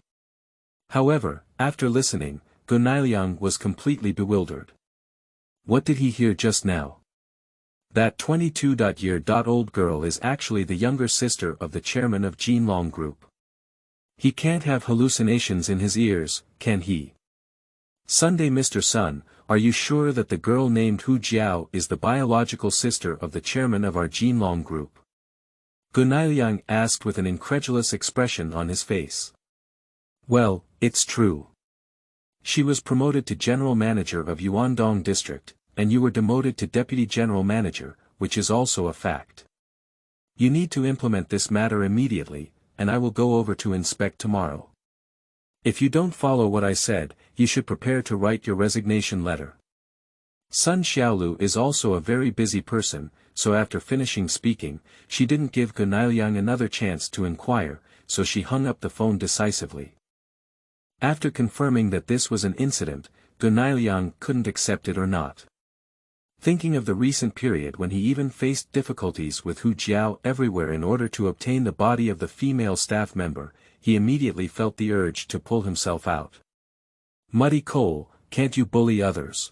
However, after listening, Gu Naoyang was completely bewildered. What did he hear just now? That 22-year-old girl is actually the younger sister of the chairman of Jinlong Group. He can't have hallucinations in his ears, can he? Sunday Mr. Sun, are you sure that the girl named Hu Jiao is the biological sister of the chairman of our Jinlong Group? Gu Naoyang asked with an incredulous expression on his face. Well, it's true. She was promoted to general manager of Yuandong District, and you were demoted to deputy general manager, which is also a fact. You need to implement this matter immediately, and I will go over to inspect tomorrow. If you don't follow what I said, you should prepare to write your resignation letter. Sun Xiaolu is also a very busy person, so after finishing speaking, she didn't give Gu Naoyang another chance to inquire, so she hung up the phone decisively. After confirming that this was an incident, Gunailiang couldn't accept it or not. Thinking of the recent period when he even faced difficulties with Hu Jiao everywhere in order to obtain the body of the female staff member, he immediately felt the urge to pull himself out. Muddy coal, can't you bully others?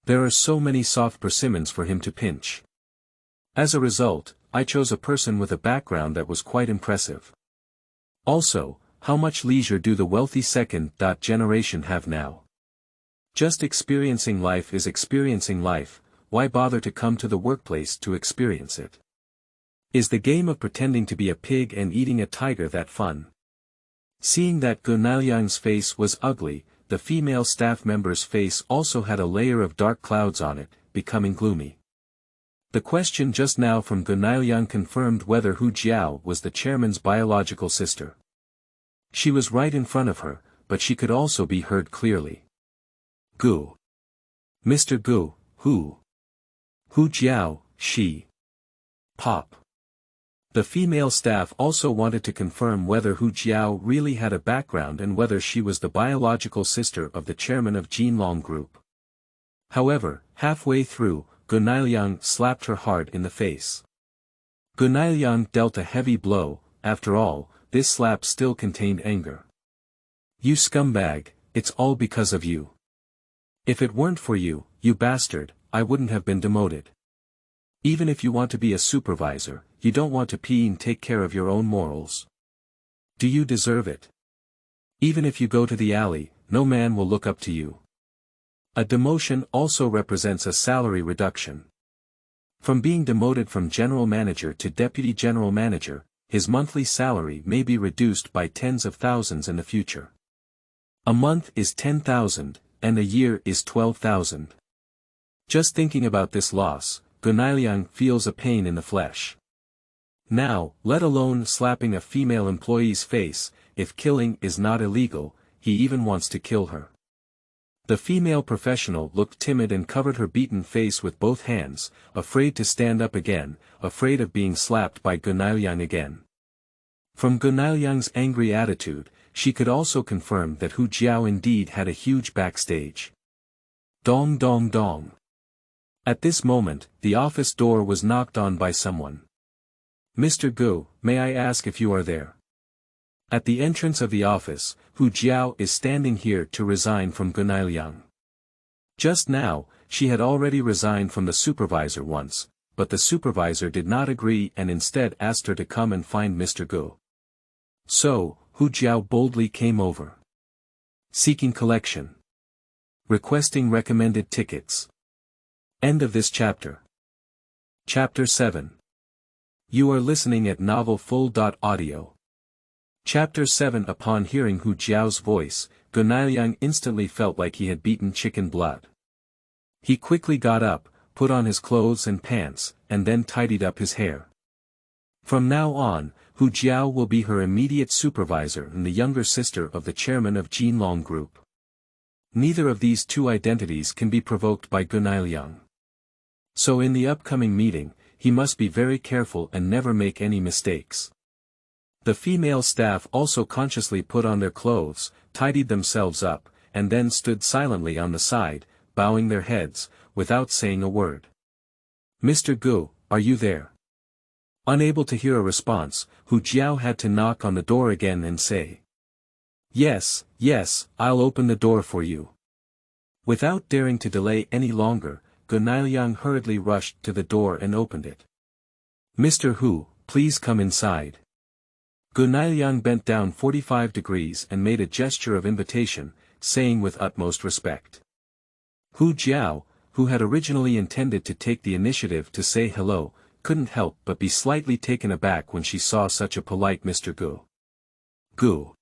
There are so many soft persimmons for him to pinch. As a result, I chose a person with a background that was quite impressive. Also, how much leisure do the wealthy second generation have now? Just experiencing life is experiencing life, why bother to come to the workplace to experience it? Is the game of pretending to be a pig and eating a tiger that fun? Seeing that Gunailiang's face was ugly, the female staff member's face also had a layer of dark clouds on it, becoming gloomy. The question just now from Gunailiang confirmed whether Hu Jiao was the chairman's biological sister. She was right in front of her, but she could also be heard clearly. Gu. Mr. Gu, who? Hu Jiao, she. Pop. The female staff also wanted to confirm whether Hu Jiao really had a background and whether she was the biological sister of the chairman of Jinlong Group. However, halfway through, Gunailiang slapped her hard in the face. Gunailiang dealt a heavy blow. After all, this slap still contained anger. You scumbag, it's all because of you. If it weren't for you, you bastard, I wouldn't have been demoted. Even if you want to be a supervisor, you don't want to pee and take care of your own morals. Do you deserve it? Even if you go to the alley, no man will look up to you. A demotion also represents a salary reduction. From being demoted from general manager to deputy general manager, his monthly salary may be reduced by tens of thousands in the future. A month is 10,000, and a year is 12,000. Just thinking about this loss, Gunailiang feels a pain in the flesh. Now, let alone slapping a female employee's face, if killing is not illegal, he even wants to kill her. The female professional looked timid and covered her beaten face with both hands, afraid to stand up again, afraid of being slapped by Gunailiang again. From Gunailiang's angry attitude, she could also confirm that Hu Jiao indeed had a huge backstage. Dong dong dong. At this moment, the office door was knocked on by someone. Mr. Gu, may I ask if you are there? At the entrance of the office, Hu Jiao is standing here to resign from Gunailiang. Just now, she had already resigned from the supervisor once, but the supervisor did not agree and instead asked her to come and find Mr. Gu. So, Hu Jiao boldly came over. Seeking collection. Requesting recommended tickets. End of this chapter. Chapter 7. You are listening at novelfull.audio. Chapter 7. Upon hearing Hu Jiao's voice, Gunailiang instantly felt like he had beaten chicken blood. He quickly got up, put on his clothes and pants, and then tidied up his hair. From now on, Hu Jiao will be her immediate supervisor and the younger sister of the chairman of Jinlong Group. Neither of these two identities can be provoked by Gunailiang. So in the upcoming meeting, he must be very careful and never make any mistakes. The female staff also consciously put on their clothes, tidied themselves up, and then stood silently on the side, bowing their heads, without saying a word. Mr. Gu, are you there? Unable to hear a response, Hu Jiao had to knock on the door again and say, Yes, I'll open the door for you. Without daring to delay any longer, Gunailiang hurriedly rushed to the door and opened it. Mr. Hu, please come inside. Gunailiang bent down 45 degrees and made a gesture of invitation, saying with utmost respect. Hu Jiao, who had originally intended to take the initiative to say hello, couldn't help but be slightly taken aback when she saw such a polite Mr. Gu. Gu.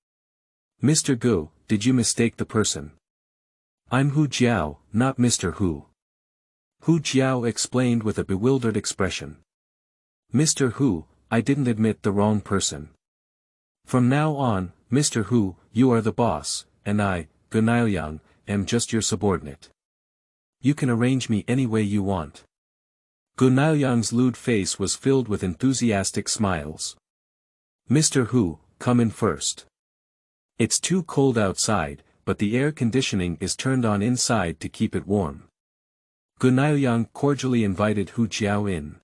Mr. Gu, did you mistake the person? I'm Hu Jiao, not Mr. Hu. Hu Jiao explained with a bewildered expression. Mr. Hu, I didn't admit the wrong person. From now on, Mr. Hu, you are the boss, and I, Gunailiang, am just your subordinate. You can arrange me any way you want. Gunailiang's lewd face was filled with enthusiastic smiles. Mr. Hu, come in first. It's too cold outside, but the air conditioning is turned on inside to keep it warm. Gunaoyang cordially invited Hu Jiao in.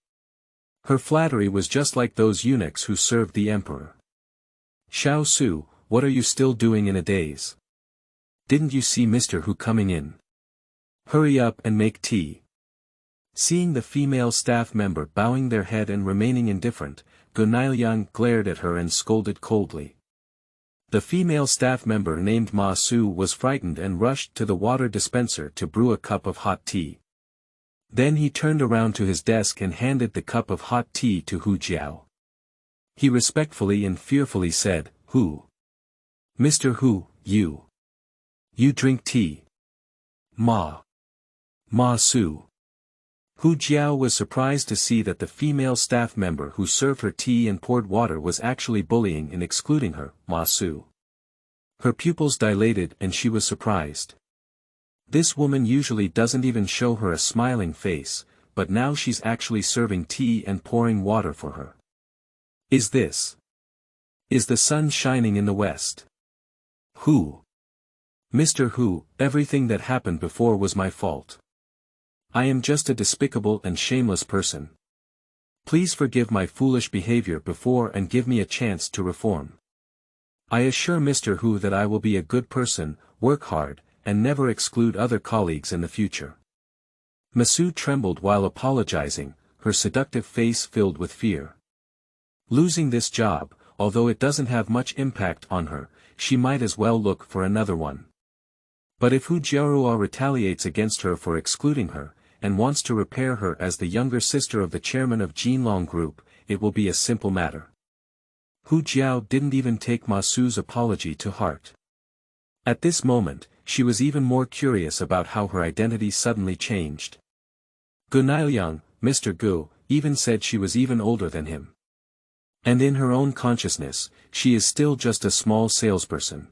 Her flattery was just like those eunuchs who served the emperor. Xiao Su, what are you still doing in a daze? Didn't you see Mr. Hu coming in? Hurry up and make tea. Seeing the female staff member bowing their head and remaining indifferent, Gunaoyang glared at her and scolded coldly. The female staff member named Ma Su was frightened and rushed to the water dispenser to brew a cup of hot tea. Then he turned around to his desk and handed the cup of hot tea to Hu Jiao. He respectfully and fearfully said, "Hu. Mr. Hu, you drink tea. Ma Su." Hu Jiao was surprised to see that the female staff member who served her tea and poured water was actually bullying and excluding her, Ma Su. Her pupils dilated and she was surprised. This woman usually doesn't even show her a smiling face, but now she's actually serving tea and pouring water for her. Is the sun shining in the west? Mr. Hu, everything that happened before was my fault. I am just a despicable and shameless person. Please forgive my foolish behavior before and give me a chance to reform. I assure Mr. Hu that I will be a good person, work hard, and never exclude other colleagues in the future. Ma Su trembled while apologizing, her seductive face filled with fear. Losing this job, although it doesn't have much impact on her, she might as well look for another one. But if Hu Jiao retaliates against her for excluding her, and wants to repair her as the younger sister of the chairman of Jinlong Group, it will be a simple matter. Hu Jiao didn't even take Ma Su's apology to heart. At this moment, she was even more curious about how her identity suddenly changed. Gunaoyang, Mr. Gu, even said she was even older than him. And in her own consciousness, she is still just a small salesperson.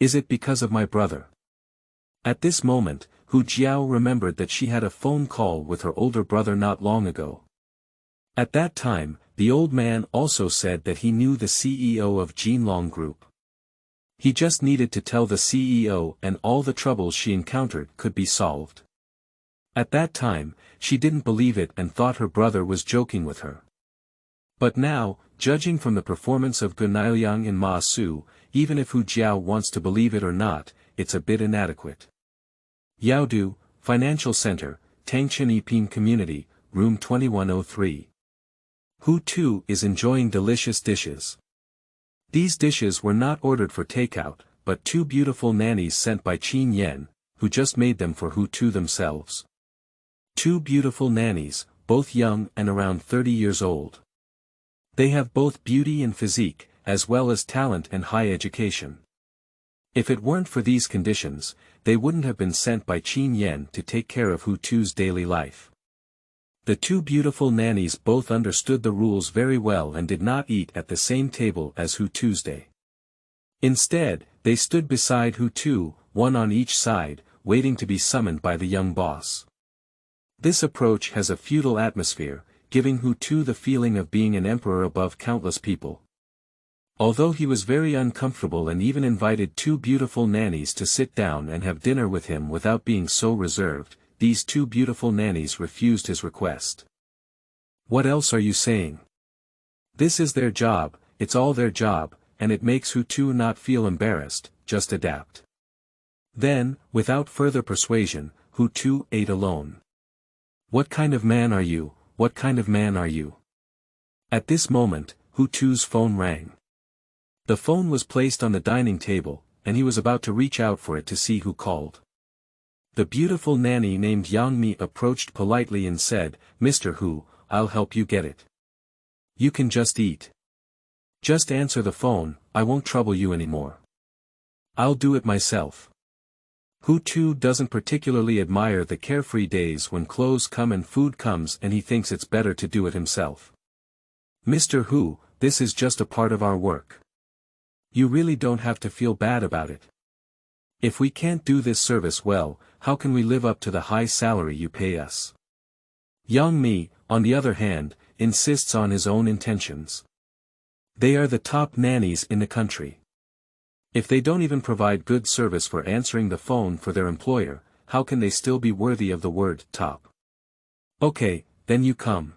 Is it because of my brother? At this moment, Hu Jiao remembered that she had a phone call with her older brother not long ago. At that time, the old man also said that he knew the CEO of Jinlong Group. He just needed to tell the CEO and all the troubles she encountered could be solved. At that time, she didn't believe it and thought her brother was joking with her. But now, judging from the performance of Gunaoyang and Ma Su, even if Hu Jiao wants to believe it or not, it's a bit inadequate. Yaodu, Financial Center, Tangchen Yipin Community, Room 2103. Hu too is enjoying delicious dishes. These dishes were not ordered for takeout, but two beautiful nannies sent by Qin Yan, who just made them for Hu Tu themselves. Two beautiful nannies, both young and around 30 years old. They have both beauty and physique, as well as talent and high education. If it weren't for these conditions, they wouldn't have been sent by Qin Yan to take care of Hu Tu's daily life. The two beautiful nannies both understood the rules very well and did not eat at the same table as Hu Tuesday. Instead, they stood beside Hu Tu, one on each side, waiting to be summoned by the young boss. This approach has a feudal atmosphere, giving Hu Tu the feeling of being an emperor above countless people. Although he was very uncomfortable and even invited two beautiful nannies to sit down and have dinner with him without being so reserved, these two beautiful nannies refused his request. What else are you saying? This is their job, it's all their job, and it makes Hu Tu not feel embarrassed, just adapt. Then, without further persuasion, Hu Tu ate alone. What kind of man are you, what kind of man are you? At this moment, Hu Tu's phone rang. The phone was placed on the dining table, and he was about to reach out for it to see who called. The beautiful nanny named Yang Mi approached politely and said, "Mr. Hu, I'll help you get it. You can just eat. Just answer the phone, I won't trouble you anymore. I'll do it myself." Hu Tu doesn't particularly admire the carefree days when clothes come and food comes and he thinks it's better to do it himself. "Mr. Hu, this is just a part of our work. You really don't have to feel bad about it. If we can't do this service well, how can we live up to the high salary you pay us?" Yang Mi, on the other hand, insists on his own intentions. They are the top nannies in the country. If they don't even provide good service for answering the phone for their employer, how can they still be worthy of the word top? Okay, then you come.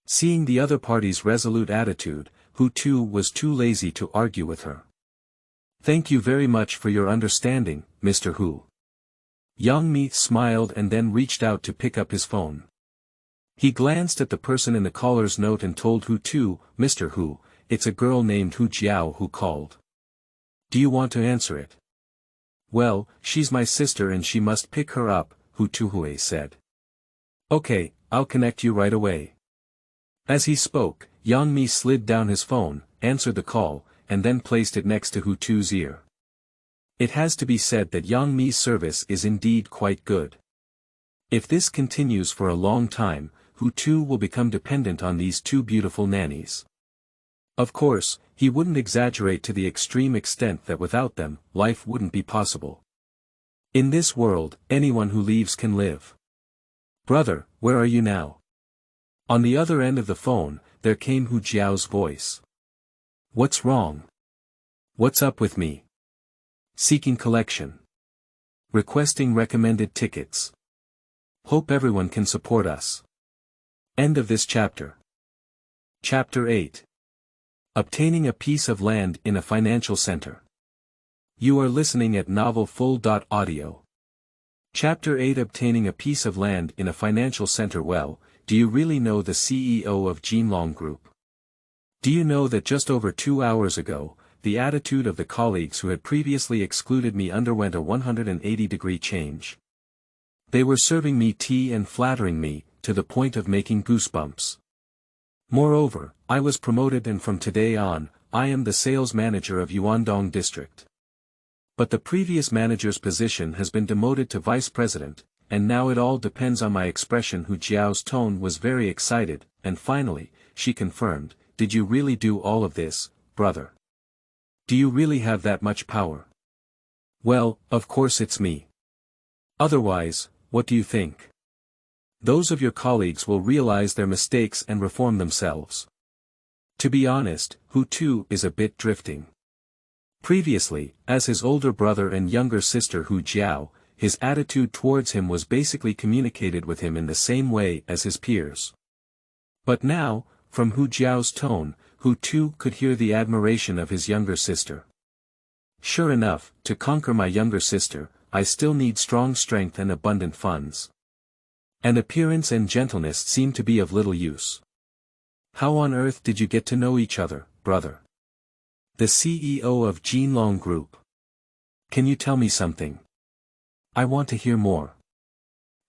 Seeing the other party's resolute attitude, Hu Tu was too lazy to argue with her. Thank you very much for your understanding, Mr. Hu. Yang Mi smiled and then reached out to pick up his phone. He glanced at the person in the caller's note and told Hu Tu, Mr. Hu, it's a girl named Hu Jiao who called. Do you want to answer it? Well, she's my sister and she must pick her up, Hu Tuhue said. Okay, I'll connect you right away. As he spoke, Yang Mi slid down his phone, answered the call, and then placed it next to Hu Tu's ear. It has to be said that Yang Mi's service is indeed quite good. If this continues for a long time, Hu Tu will become dependent on these two beautiful nannies. Of course, he wouldn't exaggerate to the extreme extent that without them, life wouldn't be possible. In this world, anyone who leaves can live. Brother, where are you now? On the other end of the phone, there came Hu Jiao's voice. What's wrong? What's up with me? Seeking collection. Requesting recommended tickets. Hope everyone can support us. End of this chapter. Chapter 8. Obtaining a piece of land in a financial center. You are listening at novelfull.audio. Chapter 8. Obtaining a piece of land in a financial center. Well, do you really know the CEO of Jinlong Group? Do you know that just over 2 hours ago, the attitude of the colleagues who had previously excluded me underwent a 180-degree change? They were serving me tea and flattering me, to the point of making goosebumps. Moreover, I was promoted and from today on, I am the sales manager of Yuandong district. But the previous manager's position has been demoted to vice president, and now it all depends on my expression. Hu Jiao's tone was very excited, and finally, she confirmed, did you really do all of this, brother? Do you really have that much power? Well, of course it's me. Otherwise, what do you think? Those of your colleagues will realize their mistakes and reform themselves. To be honest, Hu Tu is a bit drifting. Previously, as his older brother and younger sister Hu Jiao, his attitude towards him was basically communicated with him in the same way as his peers. But now, from Hu Jiao's tone, Hu Tu could hear the admiration of his younger sister. Sure enough, to conquer my younger sister, I still need strong strength and abundant funds. And appearance and gentleness seem to be of little use. How on earth did you get to know each other, brother? The CEO of Jinlong Group. Can you tell me something? I want to hear more.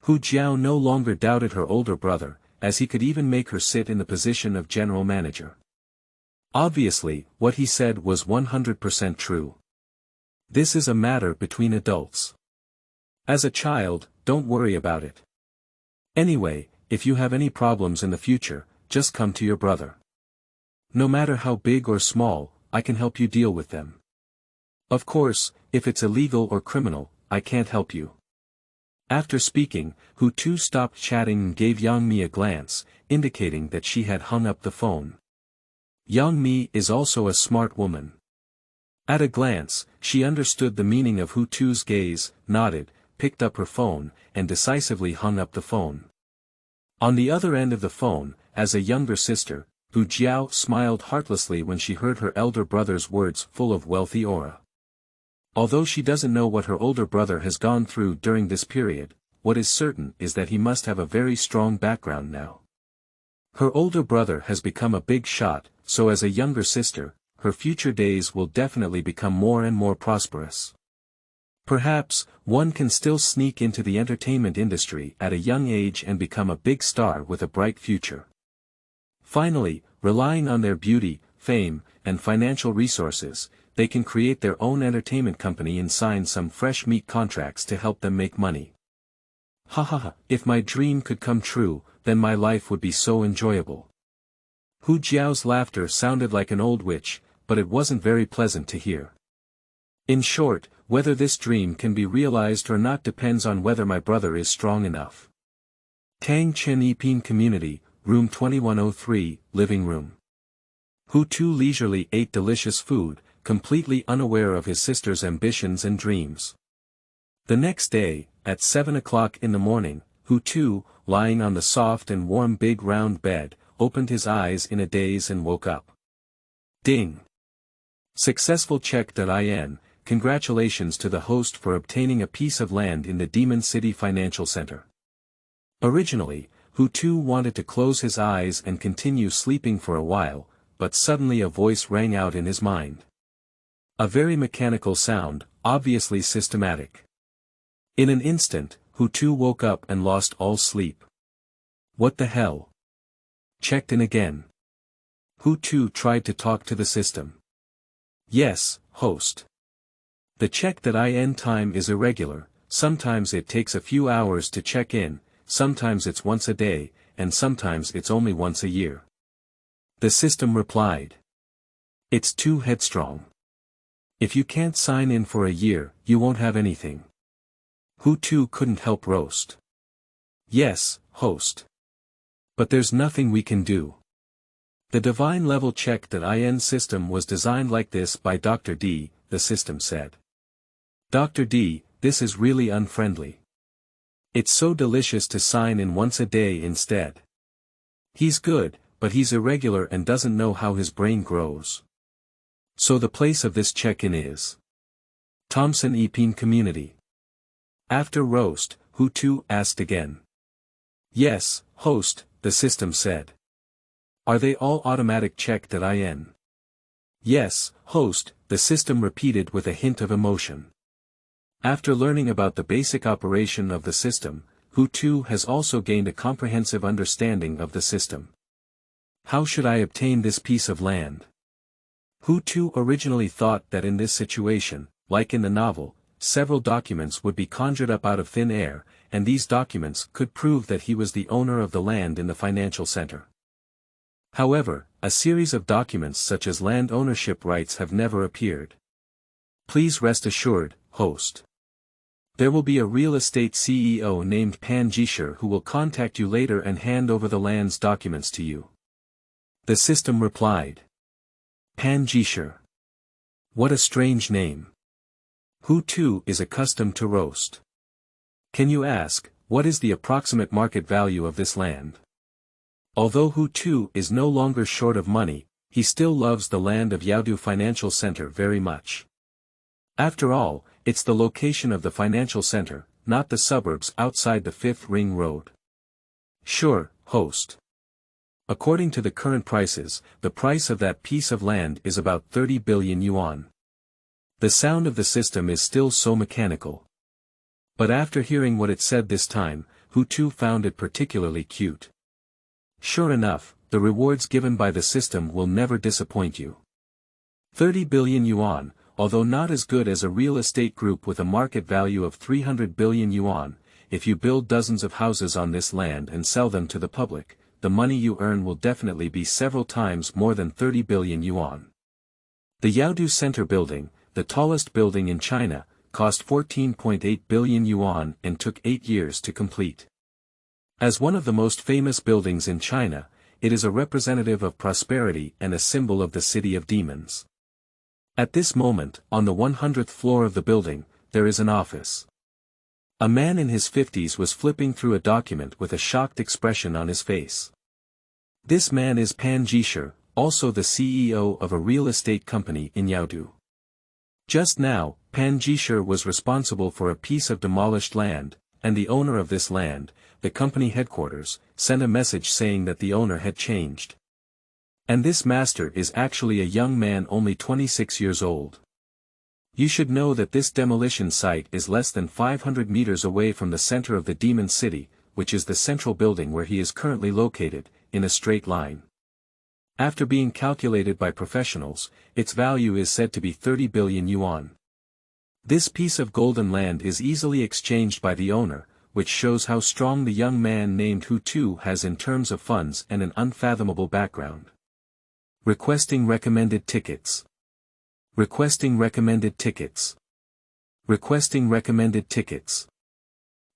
Hu Jiao no longer doubted her older brother, as he could even make her sit in the position of general manager. Obviously, what he said was 100% true. This is a matter between adults. As a child, don't worry about it. Anyway, if you have any problems in the future, just come to your brother. No matter how big or small, I can help you deal with them. Of course, if it's illegal or criminal, I can't help you. After speaking, Hu Tu stopped chatting and gave Yang Mi a glance, indicating that she had hung up the phone. Yang Mi is also a smart woman. At a glance, she understood the meaning of Hu Tu's gaze, nodded, picked up her phone, and decisively hung up the phone. On the other end of the phone, as a younger sister, Hu Jiao smiled heartlessly when she heard her elder brother's words full of wealthy aura. Although she doesn't know what her older brother has gone through during this period, what is certain is that he must have a very strong background now. Her older brother has become a big shot, so as a younger sister, her future days will definitely become more and more prosperous. Perhaps, one can still sneak into the entertainment industry at a young age and become a big star with a bright future. Finally, relying on their beauty, fame, and financial resources, they can create their own entertainment company and sign some fresh meat contracts to help them make money. Ha ha ha, if my dream could come true, then my life would be so enjoyable. Hu Jiao's laughter sounded like an old witch, but it wasn't very pleasant to hear. In short, whether this dream can be realized or not depends on whether my brother is strong enough. Tangchen Yipin Community, Room 2103, Living Room. Hu Tu leisurely ate delicious food, completely unaware of his sister's ambitions and dreams. The next day, at 7 o'clock in the morning, Hu Tu, lying on the soft and warm big round bed, opened his eyes in a daze and woke up. Ding! Successful check.in, congratulations to the host for obtaining a piece of land in the Demon City Financial Center. Originally, Hu Tu wanted to close his eyes and continue sleeping for a while, but suddenly a voice rang out in his mind. A very mechanical sound, obviously systematic. In an instant, Hu Tu woke up and lost all sleep. What the hell? Checked in again. Hu Tu tried to talk to the system. Yes, host. The check.in time is irregular, sometimes it takes a few hours to check in, sometimes it's once a day, and sometimes it's only once a year. The system replied. It's too headstrong. If you can't sign in for a year, you won't have anything. Hu Tu couldn't help roast. Yes, host. But there's nothing we can do. The divine level check.in system was designed like this by Dr. D, the system said. Dr. D, this is really unfriendly. It's so delicious to sign in once a day instead. He's good, but he's irregular and doesn't know how his brain grows. So the place of this check-in is Thompson Yipin community. After roast, Hu Tu asked again. Yes, host, the system said. Are they all automatic check.in? Yes, host, the system repeated with a hint of emotion. After learning about the basic operation of the system, Hu Tu has also gained a comprehensive understanding of the system. How should I obtain this piece of land? Hu Tu originally thought that in this situation, like in the novel, several documents would be conjured up out of thin air, and these documents could prove that he was the owner of the land in the financial center. However, a series of documents such as land ownership rights have never appeared. Please rest assured, host. There will be a real estate CEO named Pan Jisher who will contact you later and hand over the land's documents to you. The system replied. Pan Jisher. What a strange name. Hu Tu is accustomed to roast. Can you ask, what is the approximate market value of this land? Although Hu Tu is no longer short of money, he still loves the land of Yaodu Financial Center very much. After all, it's the location of the financial center, not the suburbs outside the 5th Ring Road. Sure, host. According to the current prices, the price of that piece of land is about 30 billion yuan. The sound of the system is still so mechanical. But after hearing what it said this time, Hu Tu found it particularly cute. Sure enough, the rewards given by the system will never disappoint you. 30 billion yuan, although not as good as a real estate group with a market value of 300 billion yuan, if you build dozens of houses on this land and sell them to the public, the money you earn will definitely be several times more than 30 billion yuan. The Yaodu Center building, the tallest building in China, cost 14.8 billion yuan and took 8 years to complete. As one of the most famous buildings in China, it is a representative of prosperity and a symbol of the city of demons. At this moment, on the 100th floor of the building, there is an office. A man in his 50s was flipping through a document with a shocked expression on his face. This man is Pan Jisher, also the CEO of a real estate company in Yaodu. Just now, Pan Jisher was responsible for a piece of demolished land, and the owner of this land, the company headquarters, sent a message saying that the owner had changed. And this master is actually a young man only 26 years old. You should know that this demolition site is less than 500 meters away from the center of the Demon City, which is the central building where he is currently located, in a straight line. After being calculated by professionals, its value is said to be 30 billion yuan. This piece of golden land is easily exchanged by the owner, which shows how strong the young man named Hu Tu has in terms of funds and an unfathomable background. Requesting recommended tickets. Requesting recommended tickets. Requesting recommended tickets.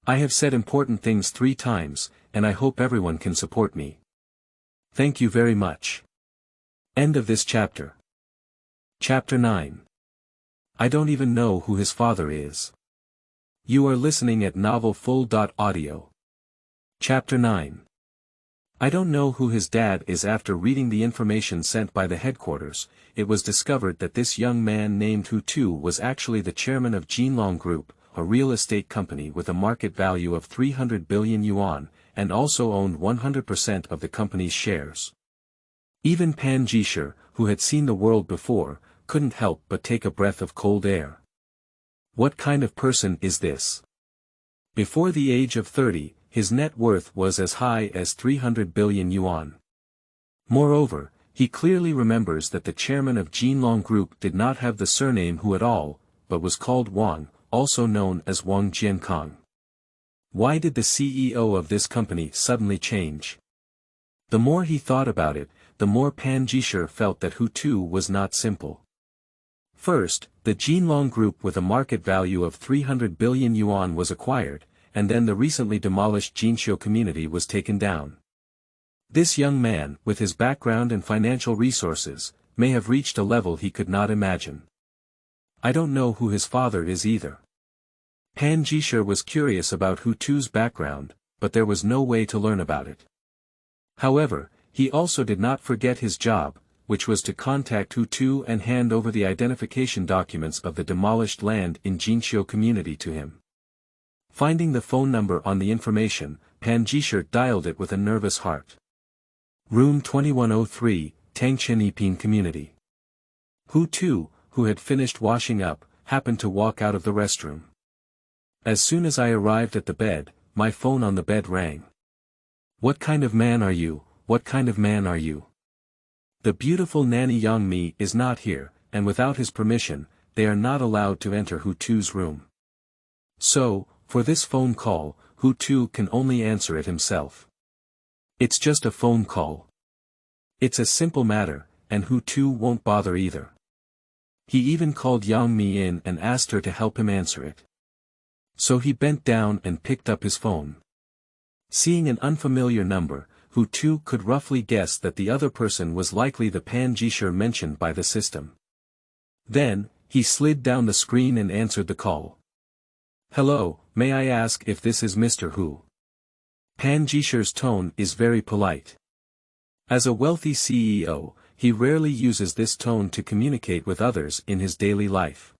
I have said important things 3 times, and I hope everyone can support me. Thank you very much. End of this chapter. Chapter 9. I don't even know who his father is. You are listening at novelfull.audio. Chapter 9. I don't know who his dad is. After reading the information sent by the headquarters, it was discovered that this young man named Hu Tu was actually the chairman of Jinlong Group, a real estate company with a market value of 300 billion yuan, and also owned 100% of the company's shares. Even Pan Jisher, who had seen the world before, couldn't help but take a breath of cold air. What kind of person is this? Before the age of 30, his net worth was as high as 300 billion yuan. Moreover, he clearly remembers that the chairman of Jinlong Group did not have the surname Hu at all, but was called Wang, also known as Wang Jiankong. Why did the CEO of this company suddenly change? The more he thought about it, the more Pan Jisher felt that Hu Tu was not simple. First, the Jinlong Group with a market value of 300 billion yuan was acquired, and then the recently demolished Jinxiu community was taken down. This young man, with his background and financial resources, may have reached a level he could not imagine. I don't know who his father is either. Pan Jisher was curious about Hu Tu's background, but there was no way to learn about it. However, he also did not forget his job, which was to contact Hu Tu and hand over the identification documents of the demolished land in Jinxiu community to him. Finding the phone number on the information, Pan Jisher dialed it with a nervous heart. Room 2103, Tangchen Yipin community. Hu Tu, who had finished washing up, happened to walk out of the restroom. As soon as I arrived at the bed, my phone on the bed rang. What kind of man are you? What kind of man are you? The beautiful nanny Yang Mi is not here, and without his permission, they are not allowed to enter Hu Tu's room. So, for this phone call, Hu Tu can only answer it himself. It's just a phone call. It's a simple matter, and Hu Tu won't bother either. He even called Yang Mi in and asked her to help him answer it. So he bent down and picked up his phone. Seeing an unfamiliar number, Hu Tu could roughly guess that the other person was likely the Pan Jisher mentioned by the system. Then, he slid down the screen and answered the call. Hello, may I ask if this is Mr. Hu? Pan Jisher's tone is very polite. As a wealthy CEO, he rarely uses this tone to communicate with others in his daily life.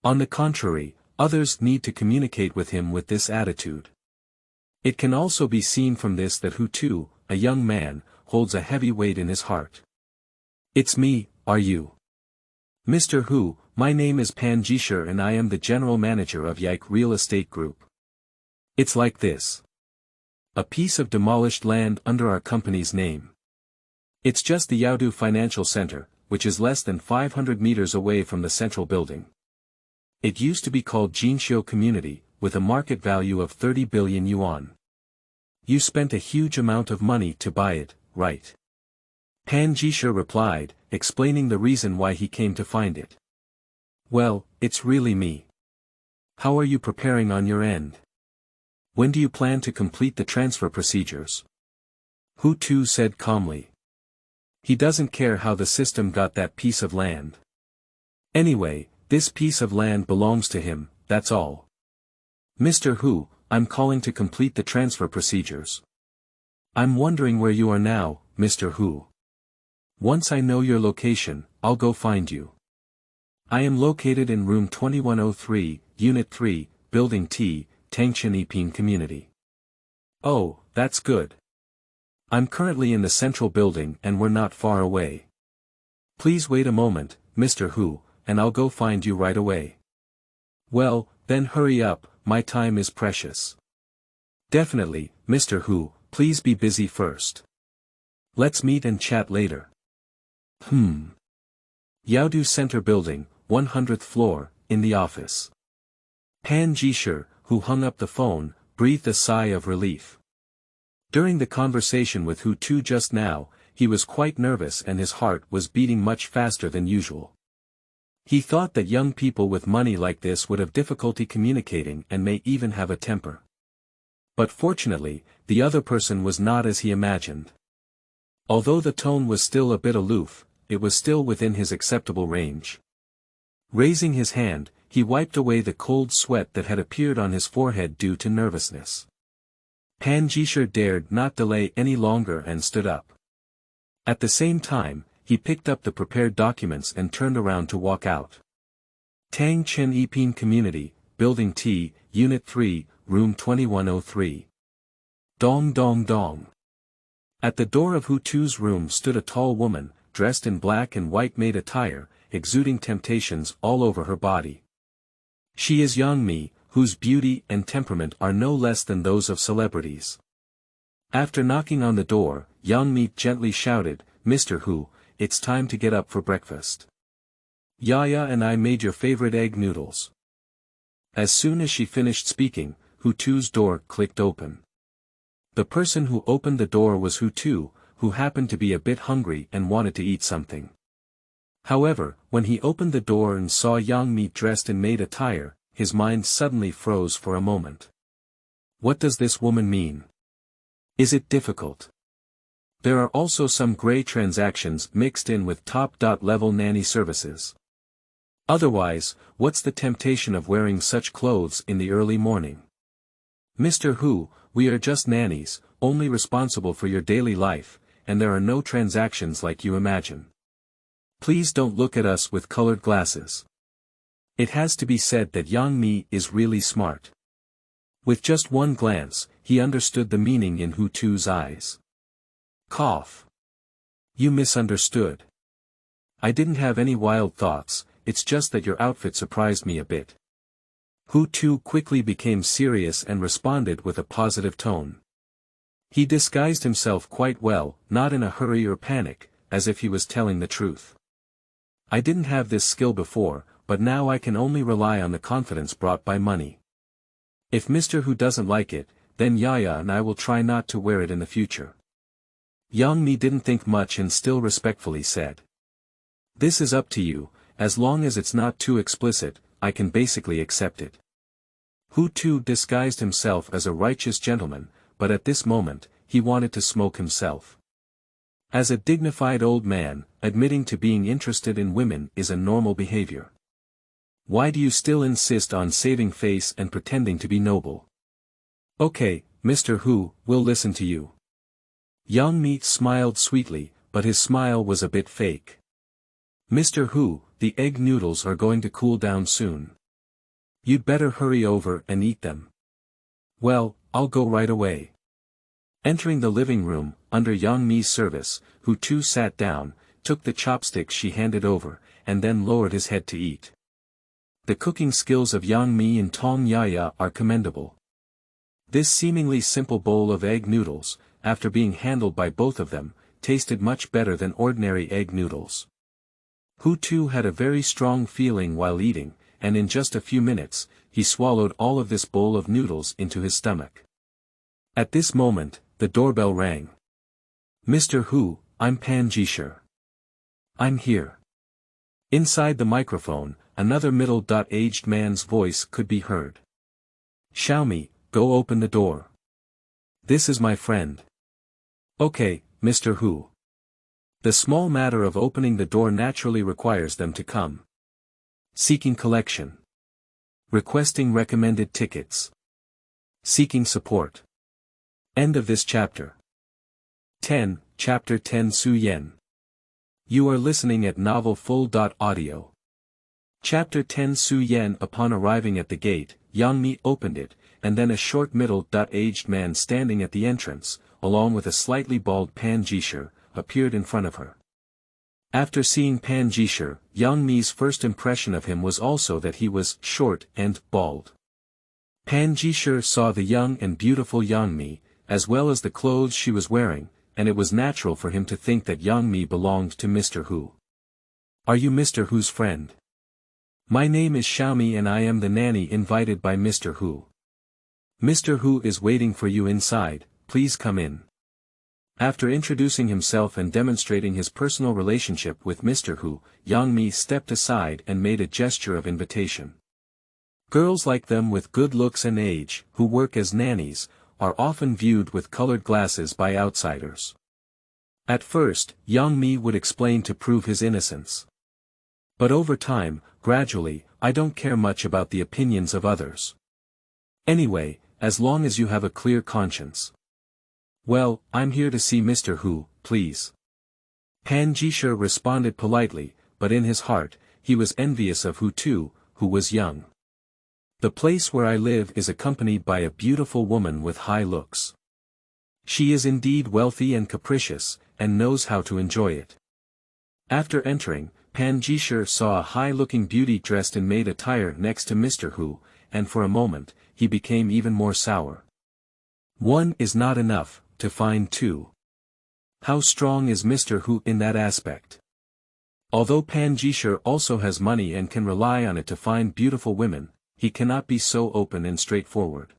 On the contrary, others need to communicate with him with this attitude. It can also be seen from this that Hu Tu, a young man, holds a heavy weight in his heart. It's me, are you? Mr. Hu, my name is Pan Jisher and I am the general manager of Yike Real Estate Group. It's like this. A piece of demolished land under our company's name. It's just the Yaodu Financial Center, which is less than 500 meters away from the central building. It used to be called Jinxiu Community, with a market value of 30 billion yuan. You spent a huge amount of money to buy it, right? Pan Jisher replied, explaining the reason why he came to find it. Well, it's really me. How are you preparing on your end? When do you plan to complete the transfer procedures? Hu Tu said calmly. He doesn't care how the system got that piece of land. Anyway, this piece of land belongs to him, that's all. Mr. Hu, I'm calling to complete the transfer procedures. I'm wondering where you are now, Mr. Hu. Once I know your location, I'll go find you. I am located in room 2103, Unit 3, Building T, Tangchen Yipin Community. Oh, that's good. I'm currently in the central building and we're not far away. Please wait a moment, Mr. Hu, and I'll go find you right away. Well, then hurry up, my time is precious. Definitely, Mr. Hu, please be busy first. Let's meet and chat later. Yaodu Center Building, 100th floor, in the office. Pan Jisher, who hung up the phone, breathed a sigh of relief. During the conversation with Hu Tu just now, he was quite nervous and his heart was beating much faster than usual. He thought that young people with money like this would have difficulty communicating and may even have a temper. But fortunately, the other person was not as he imagined. Although the tone was still a bit aloof, it was still within his acceptable range. Raising his hand, he wiped away the cold sweat that had appeared on his forehead due to nervousness. Pan Jisher dared not delay any longer and stood up. At the same time, he picked up the prepared documents and turned around to walk out. Tangchen Yipin Community, Building T, Unit 3, Room 2103. Dong dong dong. At the door of Hu Tu's room stood a tall woman, dressed in black and white maid attire, exuding temptations all over her body. She is Yang Mi, whose beauty and temperament are no less than those of celebrities. After knocking on the door, Yang Mi gently shouted, "Mr. Hu, it's time to get up for breakfast. Yaya and I made your favorite egg noodles." As soon as she finished speaking, Hu Tu's door clicked open. The person who opened the door was Hu Tu, who happened to be a bit hungry and wanted to eat something. However, when he opened the door and saw Yang Mi dressed in maid attire, his mind suddenly froze for a moment. What does this woman mean? Is it difficult? There are also some gray transactions mixed in with top-level nanny services. Otherwise, what's the temptation of wearing such clothes in the early morning? Mr. Hu, we are just nannies, only responsible for your daily life, and there are no transactions like you imagine. Please don't look at us with colored glasses. It has to be said that Yang Mi is really smart. With just one glance, he understood the meaning in Hu Tu's eyes. Cough. You misunderstood. I didn't have any wild thoughts, it's just that your outfit surprised me a bit. Hu Tu quickly became serious and responded with a positive tone. He disguised himself quite well, not in a hurry or panic, as if he was telling the truth. I didn't have this skill before, but now I can only rely on the confidence brought by money. If Mr. Hu doesn't like it, then Yaya and I will try not to wear it in the future. Yang Mi didn't think much and still respectfully said. This is up to you, as long as it's not too explicit, I can basically accept it. Hu Tu disguised himself as a righteous gentleman, but at this moment, he wanted to smoke himself. As a dignified old man, admitting to being interested in women is a normal behavior. Why do you still insist on saving face and pretending to be noble? Okay, Mr. Hu, we'll listen to you. Yang Mi smiled sweetly, but his smile was a bit fake. Mr. Hu, the egg noodles are going to cool down soon. You'd better hurry over and eat them. Well, I'll go right away. Entering the living room, under Yang Mi's service, Hu Tu sat down, took the chopsticks she handed over, and then lowered his head to eat. The cooking skills of Yang Mi and Tong Yaya are commendable. This seemingly simple bowl of egg noodles, after being handled by both of them, tasted much better than ordinary egg noodles. Hu Tu had a very strong feeling while eating, and in just a few minutes, he swallowed all of this bowl of noodles into his stomach. At this moment, the doorbell rang. Mr. Hu, I'm Pan Jisher. I'm here. Inside the microphone, another middle-aged man's voice could be heard. Xiaomi, go open the door. This is my friend. Okay, Mr. Hu. The small matter of opening the door naturally requires them to come. Seeking collection. Requesting recommended tickets. Seeking support. End of this chapter. 10, Chapter 10 Su Yen. You are listening at novelfull.audio. Chapter 10 Su Yen. Upon arriving at the gate, Yang Mi opened it, and then a short middle-aged man standing at the entrance, along with a slightly bald Pan Jisher, appeared in front of her. After seeing Pan Jisher, Yang Mi's first impression of him was also that he was short and bald. Pan Jisher saw the young and beautiful Yang Mi, as well as the clothes she was wearing, and it was natural for him to think that Yang Mi belonged to Mr. Hu. Are you Mr. Hu's friend? My name is Xiaomi and I am the nanny invited by Mr. Hu. Mr. Hu is waiting for you inside, please come in. After introducing himself and demonstrating his personal relationship with Mr. Hu, Yang Mi stepped aside and made a gesture of invitation. Girls like them with good looks and age, who work as nannies, are often viewed with colored glasses by outsiders. At first, Yang Mi would explain to prove his innocence. But over time, gradually, I don't care much about the opinions of others. Anyway, as long as you have a clear conscience. Well, I'm here to see Mr. Hu, please. Pan Jishe responded politely, but in his heart, he was envious of Hu too, who was young. The place where I live is accompanied by a beautiful woman with high looks. She is indeed wealthy and capricious, and knows how to enjoy it. After entering, Pan Jishe saw a high-looking beauty dressed in maid attire next to Mr. Hu, and for a moment, he became even more sour. One is not enough, to find two. How strong is Mr. Hu in that aspect? Although Pan Jishe also has money and can rely on it to find beautiful women, he cannot be so open and straightforward.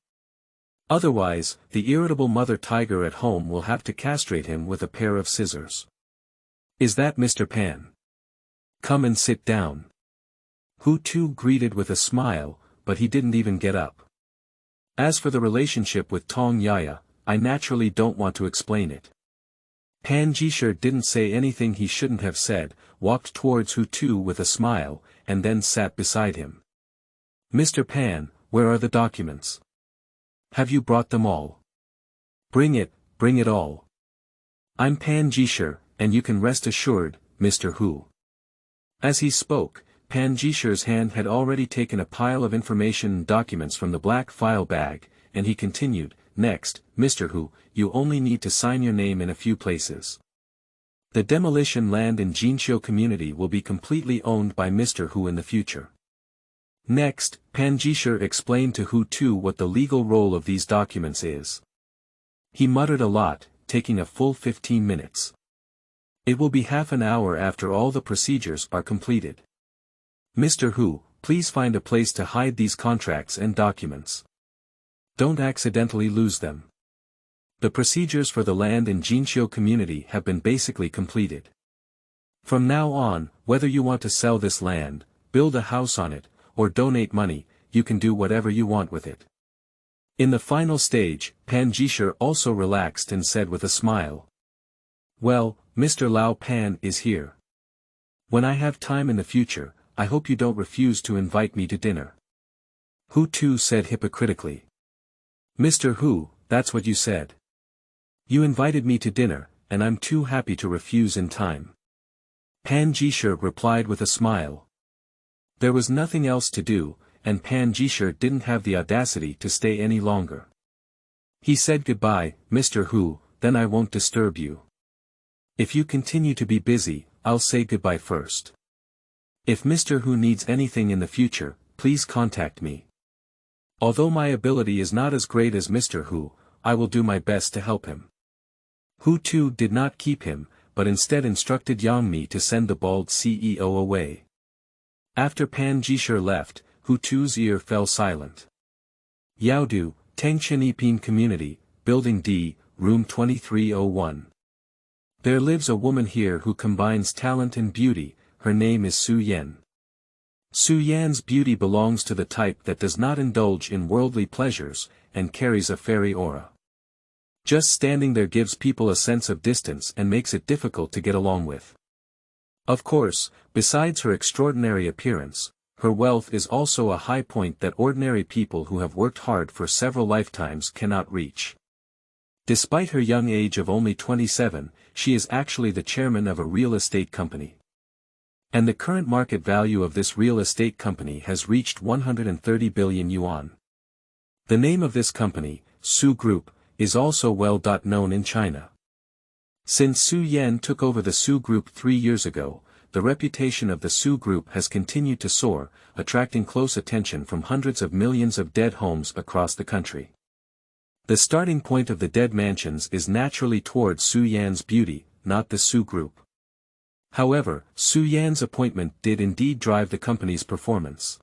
Otherwise, the irritable mother tiger at home will have to castrate him with a pair of scissors. Is that Mr. Pan? Come and sit down. Hu too greeted with a smile, but he didn't even get up. As for the relationship with Tong Yaya, I naturally don't want to explain it. Pan Jishe didn't say anything he shouldn't have said, walked towards Hu too with a smile, and then sat beside him. Mr. Pan, where are the documents? Have you brought them all? Bring it all. I'm Pan Jishe, and you can rest assured, Mr. Hu. As he spoke, Pan Jishe's hand had already taken a pile of information and documents from the black file bag, and he continued, next, Mr. Hu, you only need to sign your name in a few places. The demolition land in Jinqiu community will be completely owned by Mr. Hu in the future. Next, Pan Jishe explained to Hu too what the legal role of these documents is. He muttered a lot, taking a full 15 minutes. It will be half an hour after all the procedures are completed. Mr. Hu, please find a place to hide these contracts and documents. Don't accidentally lose them. The procedures for the land in Jinqiu community have been basically completed. From now on, whether you want to sell this land, build a house on it, or donate money, you can do whatever you want with it. In the final stage, Pan Jishe also relaxed and said with a smile. Well, Mr. Lao Pan is here. When I have time in the future, I hope you don't refuse to invite me to dinner. Hu too said hypocritically. Mr. Hu, that's what you said. You invited me to dinner, and I'm too happy to refuse in time. Pan Jishe replied with a smile. There was nothing else to do, and Pan Jishe didn't have the audacity to stay any longer. He said goodbye, Mr. Hu, then I won't disturb you. If you continue to be busy, I'll say goodbye first. If Mr. Hu needs anything in the future, please contact me. Although my ability is not as great as Mr. Hu, I will do my best to help him. Hu too did not keep him, but instead instructed Yang Mi to send the bald CEO away. After Pan Jishe left, Hu too's ear fell silent. Yaodu, Tangchen Yipin Community, Building D, Room 2301. There lives a woman here who combines talent and beauty, her name is Su Yan. Su Yan's beauty belongs to the type that does not indulge in worldly pleasures, and carries a fairy aura. Just standing there gives people a sense of distance and makes it difficult to get along with. Of course, besides her extraordinary appearance, her wealth is also a high point that ordinary people who have worked hard for several lifetimes cannot reach. Despite her young age of only 27, she is actually the chairman of a real estate company. And the current market value of this real estate company has reached 130 billion yuan. The name of this company, Su Group, is also well known in China. Since Su Yan took over the Su Group 3 years ago, the reputation of the Su Group has continued to soar, attracting close attention from hundreds of millions of dead homes across the country. The starting point of the dead mansions is naturally towards Su Yan's beauty, not the Su Group. However, Su Yan's appointment did indeed drive the company's performance.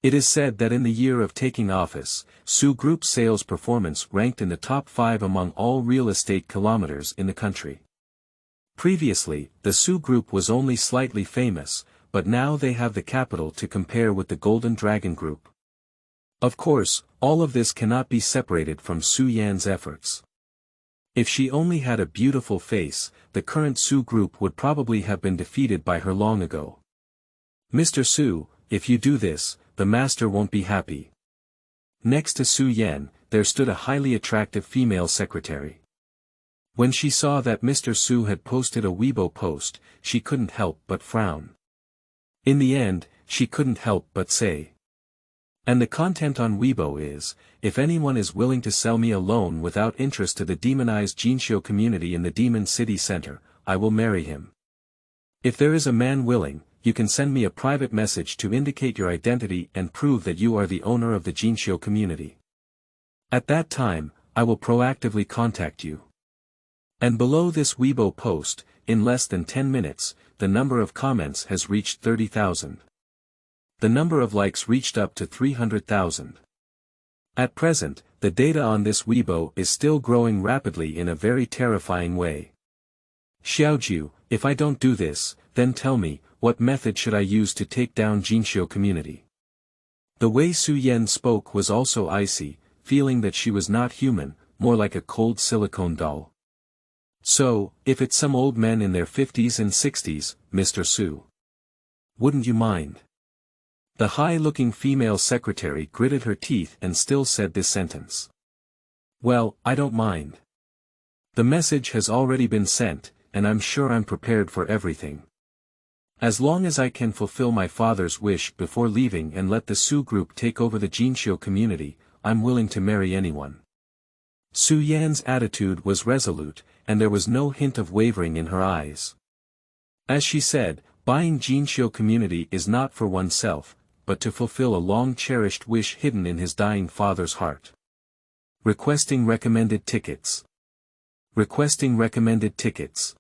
It is said that in the year of taking office, Su Group's sales performance ranked in the top 5 among all real estate kilometers in the country. Previously, the Su Group was only slightly famous, but now they have the capital to compare with the Golden Dragon Group. Of course, all of this cannot be separated from Su Yan's efforts. If she only had a beautiful face, the current Su group would probably have been defeated by her long ago. Mr. Su, if you do this, the master won't be happy. Next to Su Yan, there stood a highly attractive female secretary. When she saw that Mr. Su had posted a Weibo post, she couldn't help but frown. In the end, she couldn't help but say. And the content on Weibo is, if anyone is willing to sell me a loan without interest to the demonized Jinxiu community in the Demon City Center, I will marry him. If there is a man willing, you can send me a private message to indicate your identity and prove that you are the owner of the Jinxiu community. At that time, I will proactively contact you. And below this Weibo post, in less than 10 minutes, the number of comments has reached 30,000. The number of likes reached up to 300,000. At present, the data on this Weibo is still growing rapidly in a very terrifying way. Xiaoju, if I don't do this, then tell me, what method should I use to take down Jinxiu community? The way Su Yan spoke was also icy, feeling that she was not human, more like a cold silicone doll. So, if it's some old men in their 50s and 60s, Mr. Su, wouldn't you mind? The high-looking female secretary gritted her teeth and still said this sentence. Well, I don't mind. The message has already been sent, and I'm sure I'm prepared for everything. As long as I can fulfill my father's wish before leaving and let the Su group take over the Jinxiu community, I'm willing to marry anyone. Su Yan's attitude was resolute, and there was no hint of wavering in her eyes. As she said, buying Jinxiu community is not for oneself, but to fulfill a long-cherished wish hidden in his dying father's heart. Requesting recommended tickets. Requesting recommended tickets.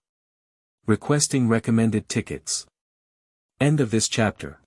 Requesting recommended tickets. End of this chapter.